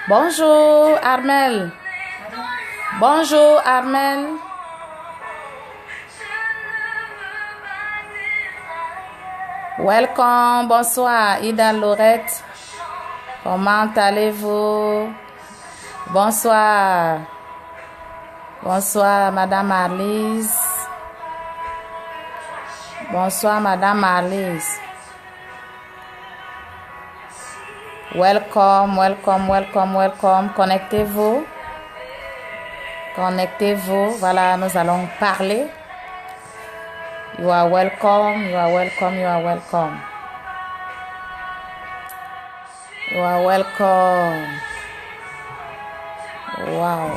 Bonjour Armel. Bonjour Armel. Welcome, bonsoir Ida Laurette. Comment allez-vous? Bonsoir. Bonsoir Madame Arlise. Bonsoir Madame Arlise. Welcome, welcome, welcome, welcome. Connectez-vous. Connectez-vous. Voilà, nous allons parler. You are welcome, you are welcome, you are welcome. You are welcome. Wow.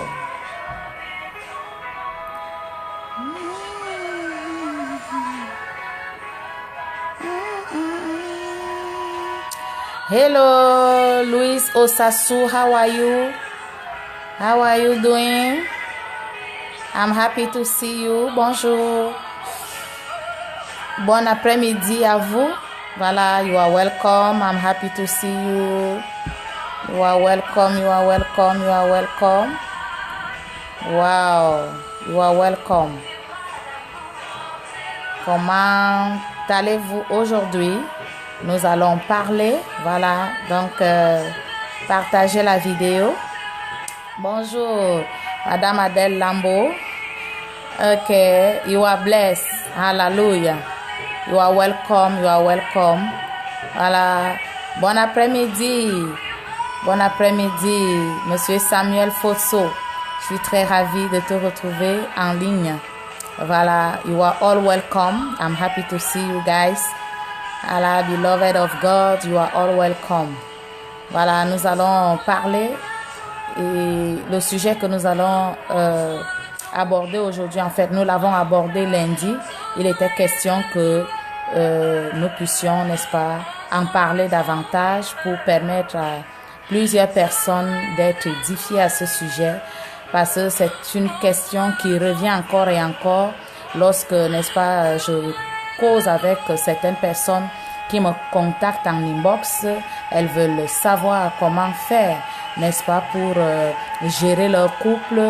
Hello, Luis Osasu, how are you? How are you doing? I'm happy to see you. Bonjour. Bon après-midi à vous. Voilà, you are welcome. I'm happy to see you. You are welcome, you are welcome, you are welcome. Wow, you are welcome. Comment allez-vous aujourd'hui? Nous allons parler, voilà, donc partagez la vidéo. Bonjour, Madame Adèle Lambeau. Okay, you are blessed. Hallelujah. You are welcome, you are welcome. Voilà, bon après-midi. Bon après-midi, Monsieur Samuel Fosso. Je suis très ravie de te retrouver en ligne. Voilà, you are all welcome. I'm happy to see you guys. Allah, beloved of God, you are all welcome. Voilà, nous allons parler et le sujet que nous allons aborder aujourd'hui, en fait, nous l'avons abordé lundi. Il était question que nous puissions, n'est-ce pas, en parler davantage pour permettre à plusieurs personnes d'être édifiées à ce sujet parce que c'est une question qui revient encore et encore lorsque, n'est-ce pas, je cause avec certaines personnes qui me contactent en inbox. Elles veulent savoir comment faire, n'est-ce pas, pour gérer leur couple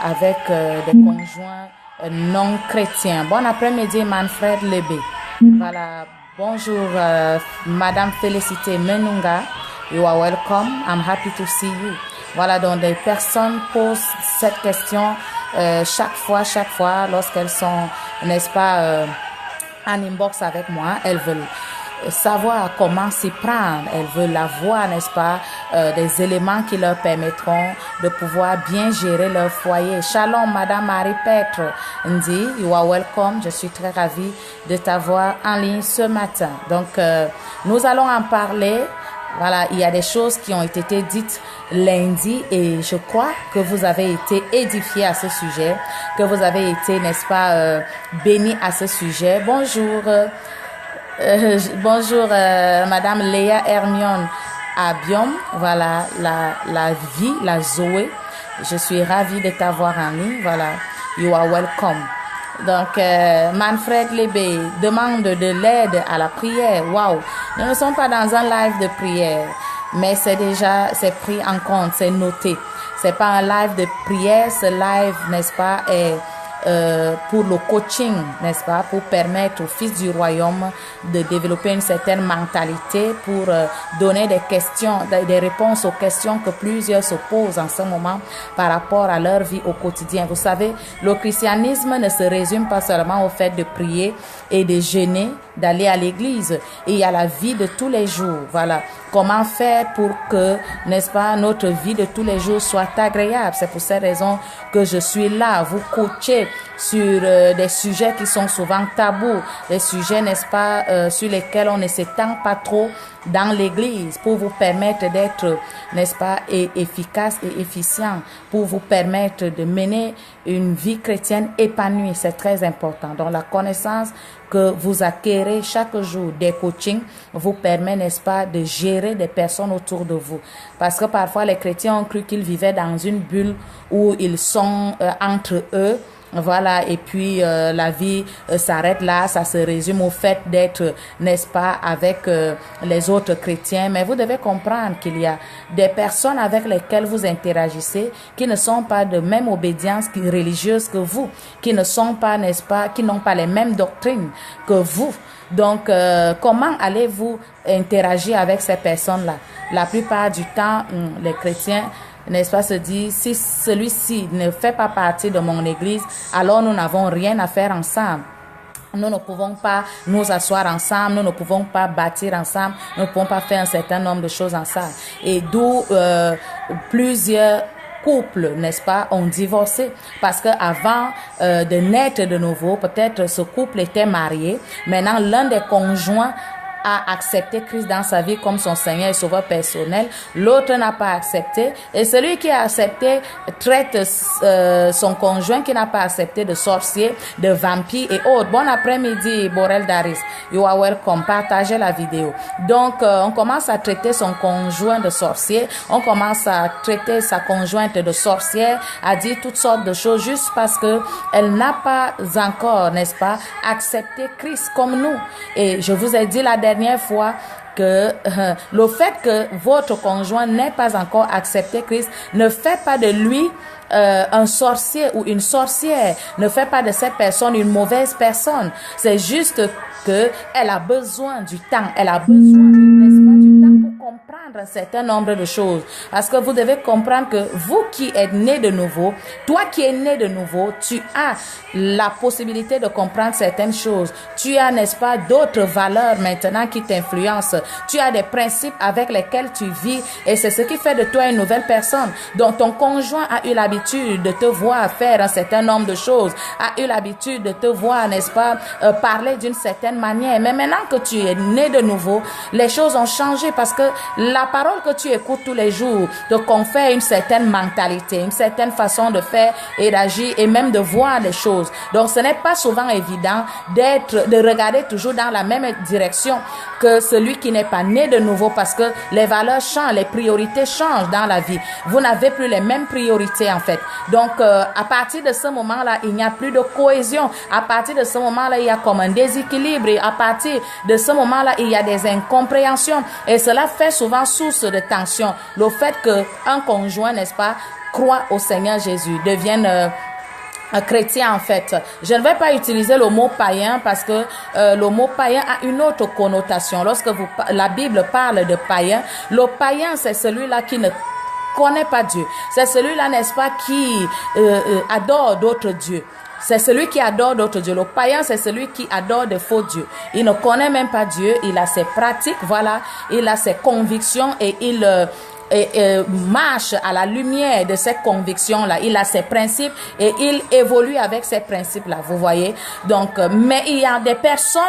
avec des conjoints non chrétiens. Bon après-midi, Manfred Lebe. Voilà, bonjour, Madame Félicité Menunga. You are welcome. I'm happy to see you. Voilà, donc des personnes posent cette question chaque fois, lorsqu'elles sont, n'est-ce pas, en inbox avec moi, elles veulent savoir comment s'y prendre. Elles veulent avoir, n'est-ce pas, des éléments qui leur permettront de pouvoir bien gérer leur foyer. Shalom, Madame Marie-Petre Ndi, you are welcome. Je suis très ravie de t'avoir en ligne ce matin. Donc, nous allons en parler. Voilà, il y a des choses qui ont été dites lundi et je crois que vous avez été édifiés à ce sujet, que vous avez été, n'est-ce pas, bénis à ce sujet. Bonjour, bonjour Madame Léa Hermione Abiom, voilà, la vie, la Zoé. Je suis ravie de t'avoir en ligne, voilà, you are welcome. Donc, Manfred Lebe demande de l'aide à la prière. Waouh! Nous ne sommes pas dans un live de prière, mais c'est pris en compte, c'est noté. C'est pas un live de prière, ce live, n'est-ce pas, est pour le coaching, n'est-ce pas, pour permettre aux fils du royaume de développer une certaine mentalité, pour donner des questions, des réponses aux questions que plusieurs se posent en ce moment par rapport à leur vie au quotidien. Vous savez, le christianisme ne se résume pas seulement au fait de prier et de jeûner, d'aller à l'église. Et il y a la vie de tous les jours. Voilà. Comment faire pour que, n'est-ce pas, notre vie de tous les jours soit agréable. C'est pour cette raison que je suis là, vous coacher sur des sujets qui sont souvent tabous, des sujets, n'est-ce pas, sur lesquels on ne s'étend pas trop dans l'église, pour vous permettre d'être, n'est-ce pas, efficace et efficient, pour vous permettre de mener une vie chrétienne épanouie. C'est très important. Donc la connaissance que vous acquérez chaque jour des coachings vous permet, n'est-ce pas, de gérer des personnes autour de vous. Parce que parfois les chrétiens ont cru qu'ils vivaient dans une bulle où ils sont entre eux. Voilà, et puis la vie s'arrête là, ça se résume au fait d'être, n'est-ce pas, avec les autres chrétiens. Mais vous devez comprendre qu'il y a des personnes avec lesquelles vous interagissez qui ne sont pas de même obédience religieuse que vous, qui ne sont pas, n'est-ce pas, qui n'ont pas les mêmes doctrines que vous. Donc, comment allez-vous interagir avec ces personnes-là? La plupart du temps, les chrétiens, n'est-ce pas, se dit, si celui-ci ne fait pas partie de mon église, alors nous n'avons rien à faire ensemble. Nous ne pouvons pas nous asseoir ensemble, nous ne pouvons pas bâtir ensemble, nous ne pouvons pas faire un certain nombre de choses ensemble. Et d'où plusieurs couples, n'est-ce pas, ont divorcé parce que avant de naître de nouveau, peut-être ce couple était marié. Maintenant, l'un des conjoints a accepté Christ dans sa vie comme son Seigneur et Sauveur personnel, l'autre n'a pas accepté, et celui qui a accepté traite son conjoint qui n'a pas accepté de sorcier, de vampire et autres. Bon après-midi, Borel Daris, you are welcome, partagez la vidéo. Donc on commence à traiter son conjoint de sorcier, on commence à traiter sa conjointe de sorcière, à dire toutes sortes de choses juste parce que elle n'a pas encore, n'est-ce pas, accepté Christ comme nous. Et je vous ai dit la dernière fois que le fait que votre conjoint n'ait pas encore accepté Christ ne fait pas de lui un sorcier ou une sorcière, ne fait pas de cette personne une mauvaise personne. C'est juste que elle a besoin du temps, elle a besoin, n'est-ce pas, du temps pour comprendre un certain nombre de choses. Parce que vous devez comprendre que vous qui êtes né de nouveau, toi qui es né de nouveau, tu as la possibilité de comprendre certaines choses. Tu as, n'est-ce pas, d'autres valeurs maintenant qui t'influencent. Tu as des principes avec lesquels tu vis et c'est ce qui fait de toi une nouvelle personne. Donc ton conjoint a eu l'habitude de te voir faire un certain nombre de choses, a eu l'habitude de te voir, n'est-ce pas, parler d'une certaine manière. Mais maintenant que tu es né de nouveau, les choses ont changé parce que la parole que tu écoutes tous les jours te confère une certaine mentalité, une certaine façon de faire et d'agir et même de voir les choses. Donc ce n'est pas souvent évident de regarder toujours dans la même direction que celui qui n'est pas né de nouveau parce que les valeurs changent, les priorités changent dans la vie. Vous n'avez plus les mêmes priorités en fait. Donc à partir de ce moment-là, il n'y a plus de cohésion. À partir de ce moment-là, il y a comme un déséquilibre. Et à partir de ce moment-là, il y a des incompréhensions. Et cela fait souvent source de tension. Le fait qu'un conjoint, n'est-ce pas, croit au Seigneur Jésus, devienne un chrétien en fait. Je ne vais pas utiliser le mot païen parce que le mot païen a une autre connotation. Lorsque la Bible parle de païen, le païen c'est celui-là qui ne connaît pas Dieu. C'est celui-là, n'est-ce pas, qui adore d'autres dieux. C'est celui qui adore d'autres dieux. Le païen, c'est celui qui adore de faux dieux. Il ne connaît même pas Dieu. Il a ses pratiques, voilà. Il a ses convictions et il marche à la lumière de ces convictions-là. Il a ses principes et il évolue avec ces principes-là. Vous voyez? Donc, mais il y a des personnes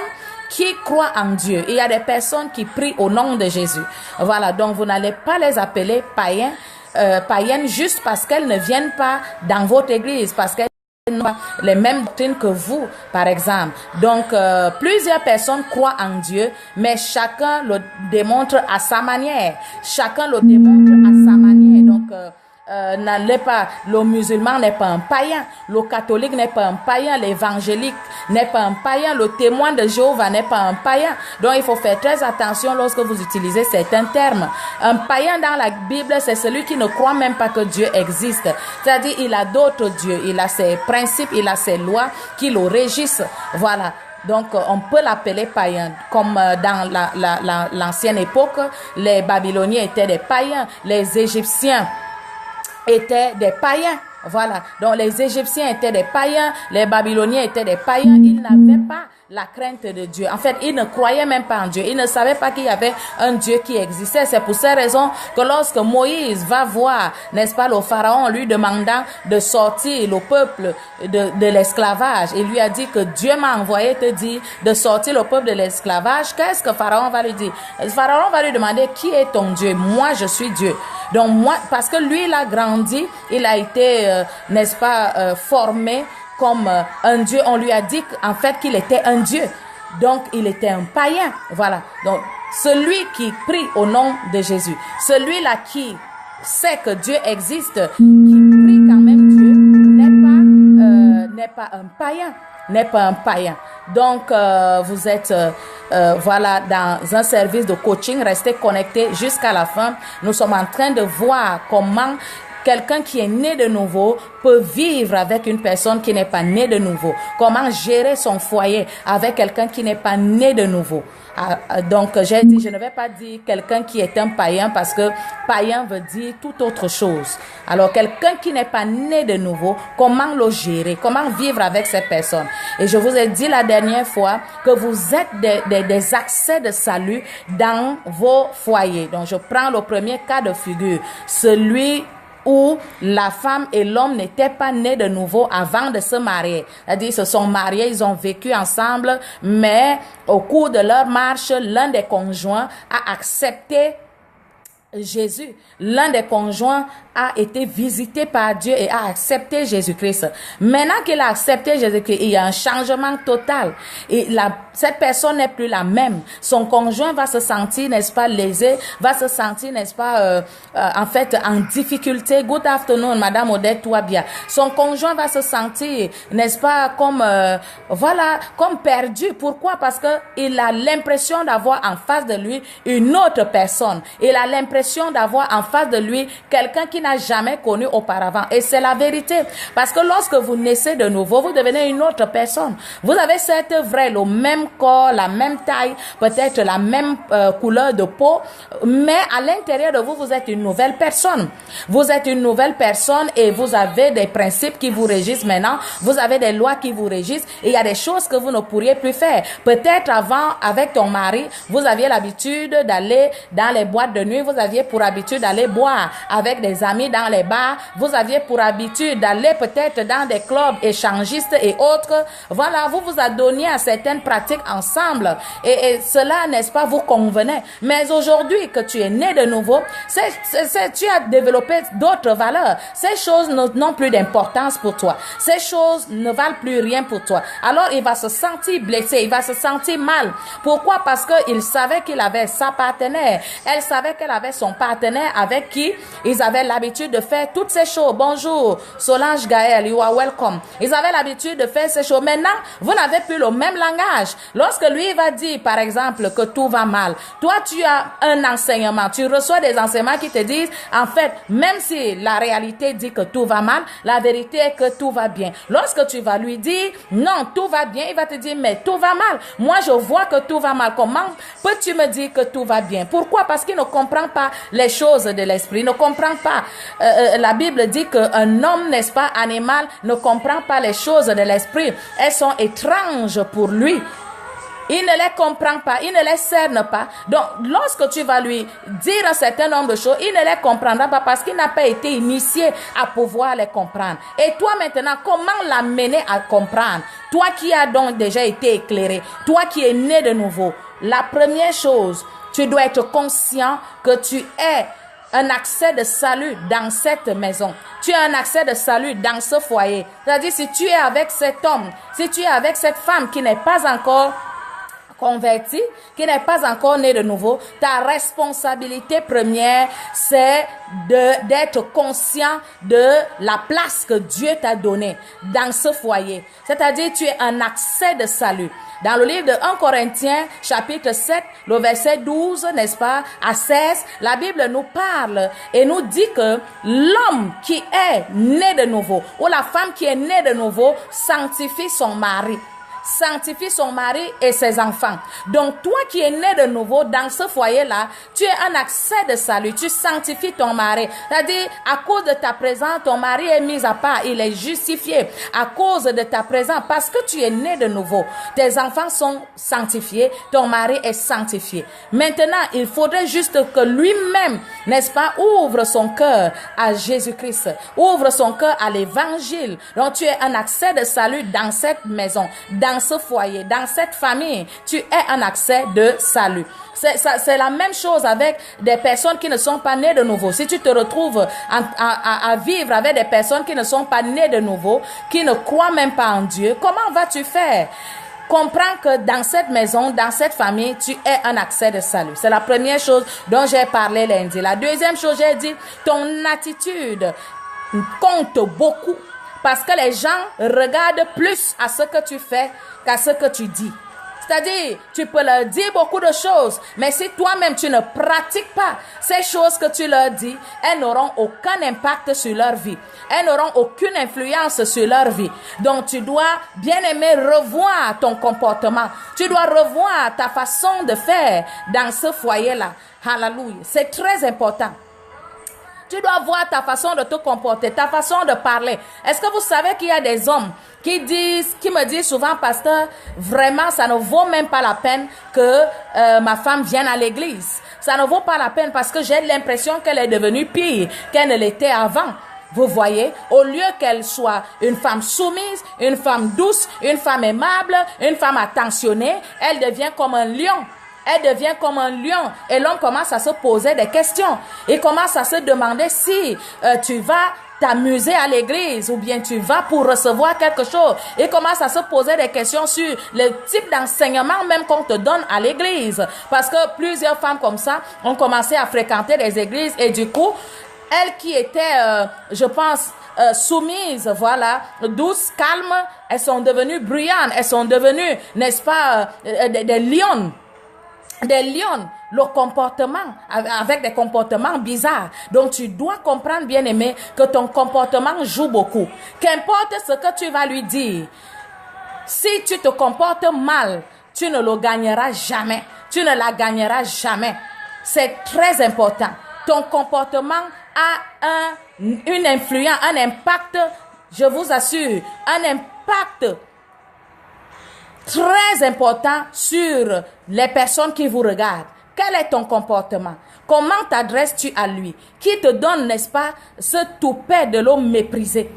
qui croient en Dieu. Il y a des personnes qui prient au nom de Jésus. Voilà. Donc, vous n'allez pas les appeler païens, païennes juste parce qu'elles ne viennent pas dans votre église, parce qu'elles n'ont pas les mêmes doctrines que vous, par exemple. Donc, plusieurs personnes croient en Dieu, mais chacun le démontre à sa manière. Chacun le démontre à sa manière. Donc, n'allez pas, le musulman n'est pas un païen, le catholique n'est pas un païen, l'évangélique n'est pas un païen, le témoin de Jéhovah n'est pas un païen. Donc il faut faire très attention lorsque vous utilisez certains termes. Un païen dans la Bible, c'est celui qui ne croit même pas que Dieu existe. C'est-à-dire il a d'autres dieux, il a ses principes, il a ses lois qui le régissent. Voilà. Donc, on peut l'appeler païen. Comme dans l'ancienne époque, les Babyloniens étaient des païens, les Égyptiens étaient des païens. Voilà. Donc, les Égyptiens étaient des païens, les Babyloniens étaient des païens. Ils n'avaient pas la crainte de Dieu. En fait, ils ne croyaient même pas en Dieu. Ils ne savaient pas qu'il y avait un Dieu qui existait. C'est pour ces raisons que lorsque Moïse va voir, n'est-ce pas, le pharaon lui demandant de sortir le peuple de l'esclavage, il lui a dit que Dieu m'a envoyé te dire de sortir le peuple de l'esclavage. Qu'est-ce que pharaon va lui dire? Le pharaon va lui demander qui est ton Dieu? Moi, je suis Dieu. Donc moi, parce que lui, il a grandi, il a été, n'est-ce pas, formé comme un Dieu. On lui a dit en fait qu'il était un Dieu. Donc, il était un païen. Voilà. Donc, celui qui prie au nom de Jésus, celui-là qui sait que Dieu existe, qui prie quand même Dieu, n'est pas un païen. N'est pas un païen. Donc, vous êtes voilà, dans un service de coaching. Restez connectés jusqu'à la fin. Nous sommes en train de voir comment quelqu'un qui est né de nouveau peut vivre avec une personne qui n'est pas née de nouveau. Comment gérer son foyer avec quelqu'un qui n'est pas né de nouveau. Donc, j'ai dit, je ne vais pas dire quelqu'un qui est un païen parce que païen veut dire tout autre chose. Alors, quelqu'un qui n'est pas né de nouveau, comment le gérer? Comment vivre avec cette personne? Et je vous ai dit la dernière fois que vous êtes des accès de salut dans vos foyers. Donc, je prends le premier cas de figure. Celui où la femme et l'homme n'étaient pas nés de nouveau avant de se marier. C'est-à-dire, ils se sont mariés, ils ont vécu ensemble, mais au cours de leur marche, l'un des conjoints a accepté Jésus. L'un des conjoints a été visité par Dieu et a accepté Jésus-Christ. Maintenant qu'il a accepté Jésus-Christ, il y a un changement total. Et cette personne n'est plus la même. Son conjoint va se sentir, n'est-ce pas, lésé, va se sentir, n'est-ce pas, en fait, en difficulté. Good afternoon, Madame Odette Touabia. Son conjoint va se sentir, n'est-ce pas, comme, voilà, comme perdu. Pourquoi? Parce que il a l'impression d'avoir en face de lui une autre personne. Il a l'impression d'avoir en face de lui quelqu'un qui n'a jamais connu auparavant. Et c'est la vérité. Parce que lorsque vous naissez de nouveau, vous devenez une autre personne. Vous avez certes vrai, le même corps, la même taille, peut-être la même couleur de peau, mais à l'intérieur de vous, vous êtes une nouvelle personne. Vous êtes une nouvelle personne et vous avez des principes qui vous régissent maintenant. Vous avez des lois qui vous régissent et il y a des choses que vous ne pourriez plus faire. Peut-être avant, avec ton mari, vous aviez l'habitude d'aller dans les boîtes de nuit, vous aviez pour habitude d'aller boire avec des amis dans les bars, vous aviez pour habitude d'aller peut-être dans des clubs échangistes et autres. Voilà, vous vous adonniez à certaines pratiques ensemble et cela, n'est-ce pas, vous convenait. Mais aujourd'hui que tu es né de nouveau, tu as développé d'autres valeurs. Ces choses n'ont plus d'importance pour toi. Ces choses ne valent plus rien pour toi. Alors, il va se sentir blessé, il va se sentir mal. Pourquoi? Parce qu'il savait qu'il avait sa partenaire. Elle savait qu'elle avait son partenaire avec qui ils avaient l'habitude de faire toutes ces choses. Bonjour, Solange Gaël, you are welcome. Ils avaient l'habitude de faire ces choses. Maintenant, vous n'avez plus le même langage. Lorsque lui va dire, par exemple, que tout va mal, toi, tu as un enseignement. Tu reçois des enseignements qui te disent, en fait, même si la réalité dit que tout va mal, la vérité est que tout va bien. Lorsque tu vas lui dire, non, tout va bien, il va te dire, mais tout va mal. Moi, je vois que tout va mal. Comment peux-tu me dire que tout va bien? Pourquoi? Parce qu'il ne comprend pas les choses de l'esprit, il ne comprend pas. La Bible dit qu'un homme, n'est-ce pas, animal, ne comprend pas les choses de l'esprit. Elles sont étranges pour lui. Il ne les comprend pas, il ne les cerne pas. Donc, lorsque tu vas lui dire un certain nombre de choses, il ne les comprendra pas parce qu'il n'a pas été initié à pouvoir les comprendre. Et toi maintenant, comment l'amener à comprendre? Toi qui as donc déjà été éclairé, toi qui es né de nouveau, la première chose, tu dois être conscient que tu es un accès de salut dans cette maison. Tu as un accès de salut dans ce foyer. C'est-à-dire, si tu es avec cet homme, si tu es avec cette femme qui n'est pas encore converti, qui n'est pas encore né de nouveau, ta responsabilité première, c'est d'être conscient de la place que Dieu t'a donnée dans ce foyer. C'est-à-dire, tu es un accès de salut. Dans le livre de 1 Corinthiens, chapitre 7, le verset 12, n'est-ce pas, à 16, la Bible nous parle et nous dit que l'homme qui est né de nouveau, ou la femme qui est née de nouveau, sanctifie son mari. Sanctifie son mari et ses enfants. Donc, toi qui es né de nouveau dans ce foyer-là, tu es un accès de salut. Tu sanctifies ton mari. C'est-à-dire, à cause de ta présence, ton mari est mis à part. Il est justifié à cause de ta présence parce que tu es né de nouveau. Tes enfants sont sanctifiés. Ton mari est sanctifié. Maintenant, il faudrait juste que lui-même, n'est-ce pas, ouvre son cœur à Jésus-Christ. Ouvre son cœur à l'évangile. Donc, tu es un accès de salut dans cette maison, dans ce foyer, dans cette famille, tu es un accès de salut. C'est la même chose avec des personnes qui ne sont pas nées de nouveau. Si tu te retrouves à vivre avec des personnes qui ne sont pas nées de nouveau, qui ne croient même pas en Dieu, comment vas-tu faire? Comprends que dans cette maison, dans cette famille, tu es un accès de salut. C'est la première chose dont j'ai parlé lundi. La deuxième chose, j'ai dit, ton attitude compte beaucoup. Parce que les gens regardent plus à ce que tu fais qu'à ce que tu dis. C'est-à-dire, tu peux leur dire beaucoup de choses, mais si toi-même tu ne pratiques pas ces choses que tu leur dis, elles n'auront aucun impact sur leur vie. Elles n'auront aucune influence sur leur vie. Donc, tu dois, bien aimer, revoir ton comportement. Tu dois revoir ta façon de faire dans ce foyer-là. Hallelujah. C'est très important. Tu dois voir ta façon de te comporter, ta façon de parler. Est-ce que vous savez qu'il y a des hommes qui me disent souvent, pasteur, vraiment, ça ne vaut même pas la peine que ma femme vienne à l'église. Ça ne vaut pas la peine parce que j'ai l'impression qu'elle est devenue pire qu'elle ne l'était avant. Vous voyez, au lieu qu'elle soit une femme soumise, une femme douce, une femme aimable, une femme attentionnée, elle devient comme un lion. Elle devient comme un lion et l'homme commence à se poser des questions. Il commence à se demander si tu vas t'amuser à l'église ou bien tu vas pour recevoir quelque chose. Il commence à se poser des questions sur le type d'enseignement même qu'on te donne à l'église. Parce que plusieurs femmes comme ça ont commencé à fréquenter les églises et du coup, elles qui étaient, je pense, soumises, voilà, douces, calmes, elles sont devenues bruyantes. Elles sont devenues, n'est-ce pas, des lionnes. Des lions, le comportement, avec des comportements bizarres. Donc, tu dois comprendre, bien aimé, que ton comportement joue beaucoup. Qu'importe ce que tu vas lui dire, si tu te comportes mal, tu ne le gagneras jamais. Tu ne la gagneras jamais. C'est très important. Ton comportement a une influence, un impact, je vous assure, un impact très important sur les personnes qui vous regardent. Quel est ton comportement? Comment t'adresses-tu à lui? Qui te donne, n'est-ce pas, ce toupet de l'homme méprisé?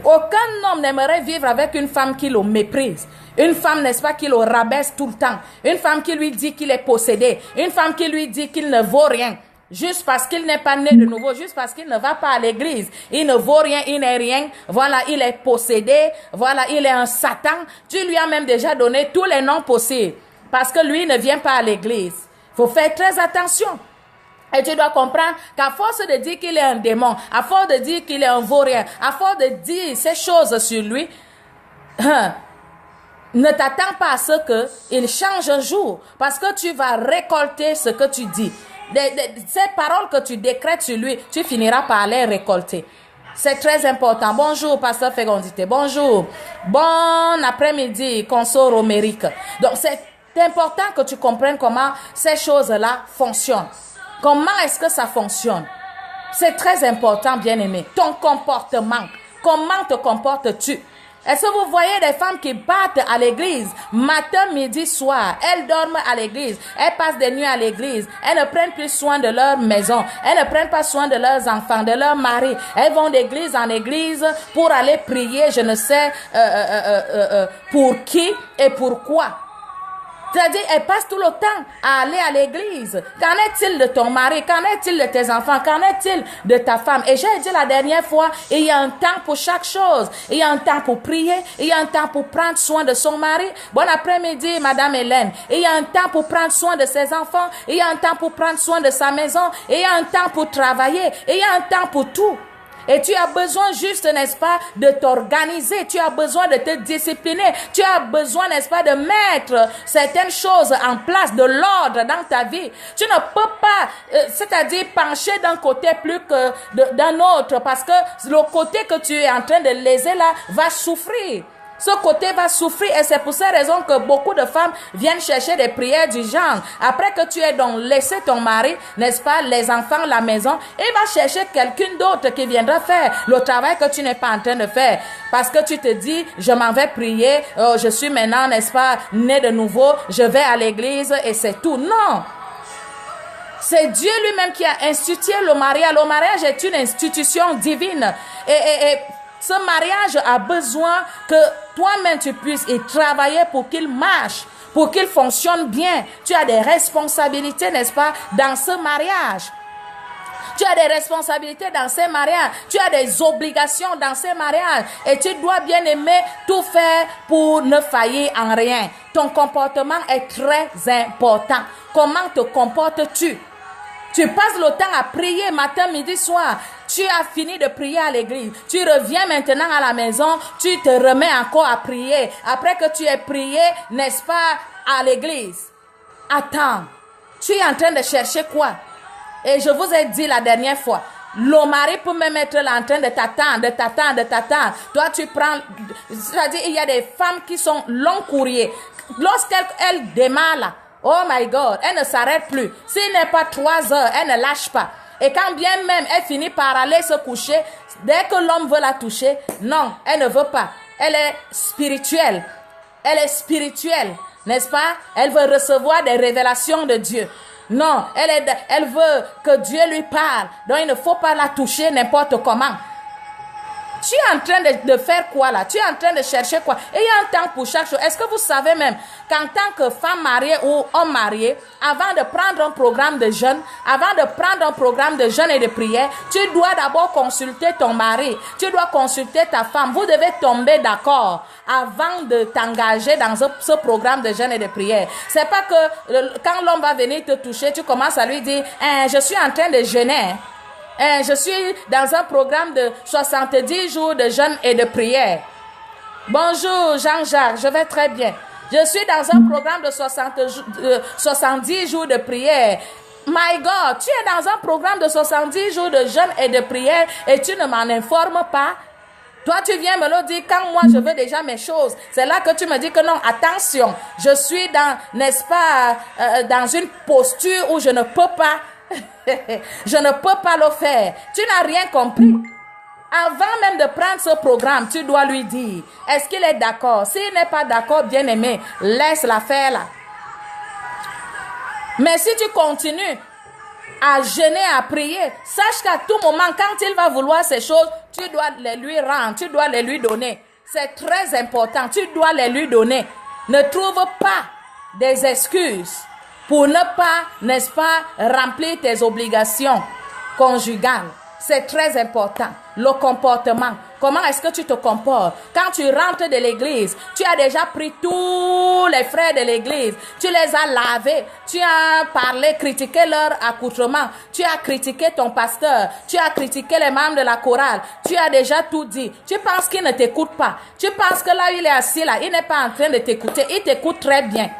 Aucun homme n'aimerait vivre avec une femme qui le méprise. Une femme, n'est-ce pas, qui le rabaisse tout le temps. Une femme qui lui dit qu'il est possédé. Une femme qui lui dit qu'il ne vaut rien. Juste parce qu'il n'est pas né de nouveau, juste parce qu'il ne va pas à l'église. Il ne vaut rien, il n'est rien. Voilà, il est possédé. Voilà, il est un Satan. Tu lui as même déjà donné tous les noms possibles. Parce que lui ne vient pas à l'église. Il faut faire très attention. Et tu dois comprendre qu'à force de dire qu'il est un démon, à force de dire qu'il est un vaurien, à force de dire ces choses sur lui, ne t'attends pas à ce qu'il change un jour. Parce que tu vas récolter ce que tu dis. Ces paroles que tu décrètes sur lui, tu finiras par les récolter. C'est très important. Bonjour, pasteur Fécondité. Bonjour. Bon après-midi, conso romérique. Donc, c'est important que tu comprennes comment ces choses-là fonctionnent. Comment est-ce que ça fonctionne? C'est très important, bien-aimé. Ton comportement. Comment te comportes-tu? Est-ce que vous voyez des femmes qui battent à l'église matin, midi, soir? Elles dorment à l'église. Elles passent des nuits à l'église. Elles ne prennent plus soin de leur maison. Elles ne prennent pas soin de leurs enfants, de leur mari. Elles vont d'église en église pour aller prier, je ne sais pour qui et pourquoi. C'est-à-dire, elle passe tout le temps à aller à l'église. Qu'en est-il de ton mari? Qu'en est-il de tes enfants? Qu'en est-il de ta femme? Et j'ai dit la dernière fois, il y a un temps pour chaque chose. Il y a un temps pour prier. Il y a un temps pour prendre soin de son mari. Bon après-midi, Madame Hélène. Il y a un temps pour prendre soin de ses enfants. Il y a un temps pour prendre soin de sa maison. Il y a un temps pour travailler. Il y a un temps pour tout. Et tu as besoin juste, n'est-ce pas, de t'organiser. Tu as besoin de te discipliner. Tu as besoin, n'est-ce pas, de mettre certaines choses en place, de l'ordre dans ta vie. Tu ne peux pas, c'est-à-dire pencher d'un côté plus que d'un autre, parce que le côté que tu es en train de léser là va souffrir. Ce côté va souffrir et c'est pour cette raison que beaucoup de femmes viennent chercher des prières du genre. Après que tu aies donc laissé ton mari, n'est-ce pas, les enfants, la maison, il va chercher quelqu'un d'autre qui viendra faire le travail que tu n'es pas en train de faire. Parce que tu te dis, je m'en vais prier, je suis maintenant, n'est-ce pas, né de nouveau, je vais à l'église et c'est tout. Non! C'est Dieu lui-même qui a institué le mariage. Le mariage est une institution divine. Et ce mariage a besoin que toi-même tu puisses y travailler pour qu'il marche, pour qu'il fonctionne bien. Tu as des responsabilités, n'est-ce pas, dans ce mariage. Tu as des responsabilités dans ces mariages. Tu as des obligations dans ces mariages. Et tu dois bien aimer tout faire pour ne faillir en rien. Ton comportement est très important. Comment te comportes-tu? Tu passes le temps à prier matin, midi, soir. Tu as fini de prier à l'église. Tu reviens maintenant à la maison. Tu te remets encore à prier. Après que tu aies prié, n'est-ce pas, à l'église. Attends. Tu es en train de chercher quoi? Et je vous ai dit la dernière fois, le mari peut même être là en train de t'attendre. Toi, tu prends... C'est-à-dire, il y a des femmes qui sont long courrier. Lorsqu'elle démarre là, oh my God, elle ne s'arrête plus. S'il n'est pas 3 heures, elle ne lâche pas. Et quand bien même elle finit par aller se coucher, dès que l'homme veut la toucher, non, elle ne veut pas. Elle est spirituelle. Elle est spirituelle, n'est-ce pas? Elle veut recevoir des révélations de Dieu. Non, elle veut que Dieu lui parle. Donc il ne faut pas la toucher n'importe comment. Tu es en train de faire quoi là? Tu es en train de chercher quoi? Et il y a un temps pour chaque chose. Est-ce que vous savez même qu'en tant que femme mariée ou homme marié, avant de prendre un programme de jeûne, et de prière, tu dois d'abord consulter ton mari. Tu dois consulter ta femme. Vous devez tomber d'accord avant de t'engager dans ce programme de jeûne et de prière. C'est pas que quand l'homme va venir te toucher, tu commences à lui dire, je suis en train de jeûner. Je suis dans un programme de 70 jours de jeûne et de prière. Bonjour Jean-Jacques, je vais très bien. Je suis dans un programme de 70 jours de prière. My God, tu es dans un programme de 70 jours de jeûne et de prière et tu ne m'en informes pas. Toi, tu viens me le dire quand moi je veux déjà mes choses. C'est là que tu me dis que non, attention, je suis dans, n'est-ce pas, dans une posture où je ne peux pas. Je ne peux pas le faire. Tu n'as rien compris. Avant même de prendre ce programme, tu dois lui dire, est-ce qu'il est d'accord? S'il n'est pas d'accord, bien aimé, laisse l'affaire là. Mais si tu continues à jeûner, à prier, sache qu'à tout moment, quand il va vouloir ces choses, tu dois les lui rendre, tu dois les lui donner. C'est très important, tu dois les lui donner. Ne trouve pas des excuses pour ne pas, n'est-ce pas, remplir tes obligations conjugales. C'est très important. Le comportement. Comment est-ce que tu te comportes? Quand tu rentres de l'église, tu as déjà pris tous les frères de l'église. Tu les as lavés. Tu as parlé, critiqué leur accoutrement. Tu as critiqué ton pasteur. Tu as critiqué les membres de la chorale. Tu as déjà tout dit. Tu penses qu'il ne t'écoute pas. Tu penses que là, il est assis là. Il n'est pas en train de t'écouter. Il t'écoute très bien.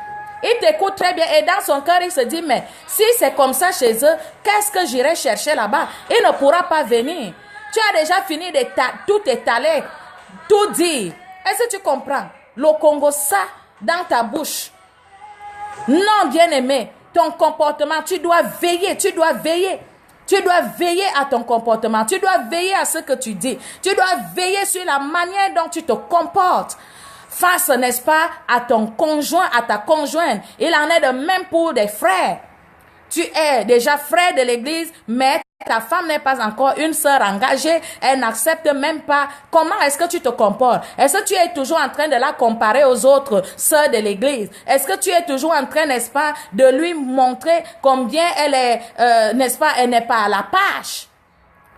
Il t'écoute très bien et dans son cœur, il se dit, mais si c'est comme ça chez eux, qu'est-ce que j'irai chercher là-bas? Il ne pourra pas venir. Tu as déjà fini de tout étaler, tout dire. Est-ce que tu comprends? Le Congo, ça, dans ta bouche. Non, bien-aimé, ton comportement, tu dois veiller. Tu dois veiller à ton comportement. Tu dois veiller à ce que tu dis. Tu dois veiller sur la manière dont tu te comportes. Face, n'est-ce pas, à ton conjoint, à ta conjointe. Il en est de même pour des frères. Tu es déjà frère de l'église, mais ta femme n'est pas encore une sœur engagée, elle n'accepte même pas. Comment est-ce que tu te comportes? Est-ce que tu es toujours en train de la comparer aux autres sœurs de l'église? Est-ce que tu es toujours en train, n'est-ce pas, de lui montrer combien elle est, n'est-ce pas, elle n'est pas à la page?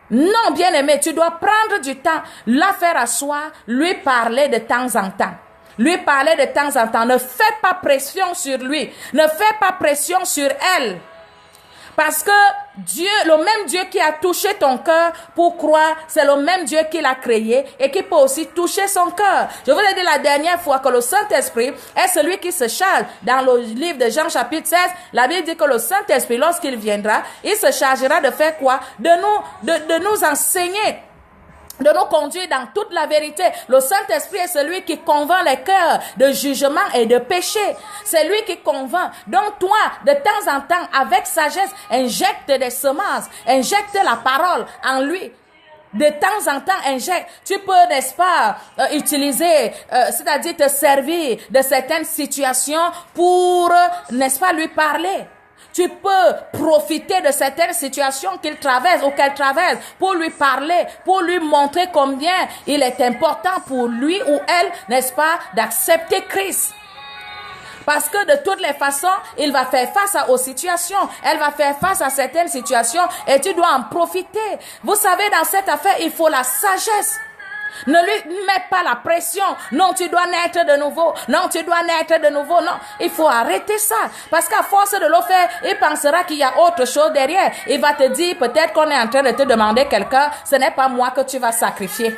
Non, bien-aimé, tu dois prendre du temps, la faire asseoir, lui parler de temps en temps. Lui parler de temps en temps. Ne fais pas pression sur lui. Ne fais pas pression sur elle. Parce que Dieu, le même Dieu qui a touché ton cœur pour croire, c'est le même Dieu qui l'a créé et qui peut aussi toucher son cœur. Je vous ai dit la dernière fois que le Saint-Esprit est celui qui se charge. Dans le livre de Jean chapitre 16, la Bible dit que le Saint-Esprit, lorsqu'il viendra, il se chargera de faire quoi? De nous enseigner, de nous conduire dans toute la vérité. Le Saint-Esprit est celui qui convainc les cœurs de jugement et de péché. C'est lui qui convainc. Donc toi, de temps en temps, avec sagesse, injecte des semences, injecte la parole en lui. De temps en temps, injecte. Tu peux, n'est-ce pas, utiliser, c'est-à-dire te servir de certaines situations pour, n'est-ce pas, lui parler. Tu peux profiter de certaines situations qu'il traverse ou qu'elle traverse pour lui parler, pour lui montrer combien il est important pour lui ou elle, n'est-ce pas, d'accepter Christ. Parce que de toutes les façons, il va faire face aux situations. Elle va faire face à certaines situations et tu dois en profiter. Vous savez, dans cette affaire, il faut la sagesse. Ne lui mets pas la pression. Non, tu dois naître de nouveau. Non, tu dois naître de nouveau. Non, il faut arrêter ça. Parce qu'à force de le faire, il pensera qu'il y a autre chose derrière. Il va te dire, peut-être qu'on est en train de te demander quelqu'un. Ce n'est pas moi que tu vas sacrifier.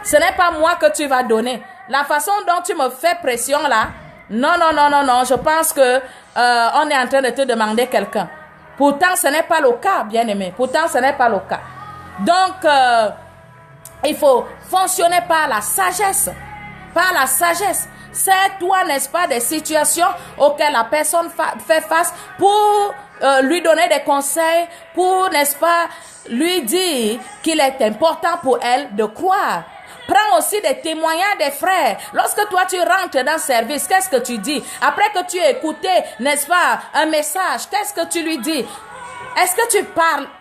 Ce n'est pas moi que tu vas donner. La façon dont tu me fais pression là, non. Je pense que on est en train de te demander quelqu'un. Pourtant, ce n'est pas le cas, bien-aimé. Pourtant, ce n'est pas le cas. Donc, il faut fonctionner par la sagesse. Par la sagesse. C'est toi, n'est-ce pas, des situations auxquelles la personne fait face pour lui donner des conseils, pour, n'est-ce pas, lui dire qu'il est important pour elle de croire. Prends aussi des témoignages des frères. Lorsque toi tu rentres dans le service, qu'est-ce que tu dis? Après que tu as écouté, n'est-ce pas, un message, qu'est-ce que tu lui dis? Est-ce que tu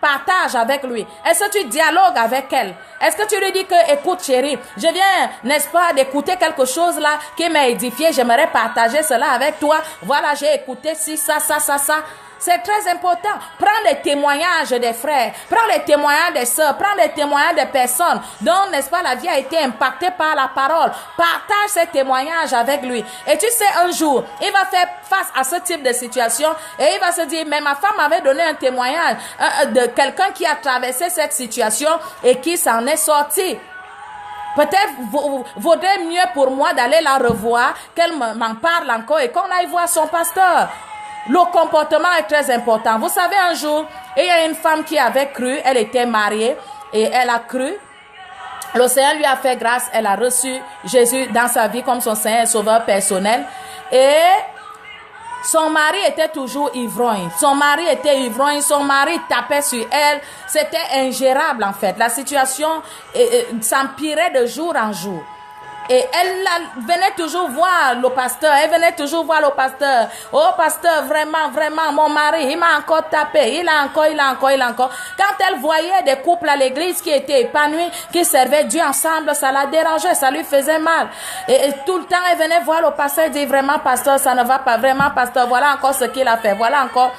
partages avec lui? Est-ce que tu dialogues avec elle? Est-ce que tu lui dis que, écoute chérie, je viens, n'est-ce pas, d'écouter quelque chose là qui m'a édifié, j'aimerais partager cela avec toi. Voilà, j'ai écouté ça. C'est très important. Prends les témoignages des frères, prends les témoignages des sœurs, prends les témoignages des personnes dont, n'est-ce pas, la vie a été impactée par la parole. Partage ces témoignages avec lui. Et tu sais, un jour, il va faire face à ce type de situation et il va se dire, mais ma femme m'avait donné un témoignage de quelqu'un qui a traversé cette situation et qui s'en est sorti. Peut-être vaudrait mieux pour moi d'aller la revoir, qu'elle m'en parle encore et qu'on aille voir son pasteur. Le comportement est très important. Vous savez, un jour, il y a une femme qui avait cru, elle était mariée et elle a cru. Le Seigneur lui a fait grâce, elle a reçu Jésus dans sa vie comme son Seigneur et Sauveur personnel. Et son mari était toujours ivrogne. Son mari tapait sur elle. C'était ingérable en fait. La situation s'empirait de jour en jour. Et elle venait toujours voir le pasteur. Oh, pasteur, vraiment, mon mari, il m'a encore tapé. Il a encore. Quand elle voyait des couples à l'église qui étaient épanouis, qui servaient Dieu ensemble, ça la dérangeait, ça lui faisait mal. Et tout le temps, elle venait voir le pasteur et dit, vraiment, pasteur, ça ne va pas. Vraiment, pasteur, voilà encore ce qu'il a fait. Voilà encore.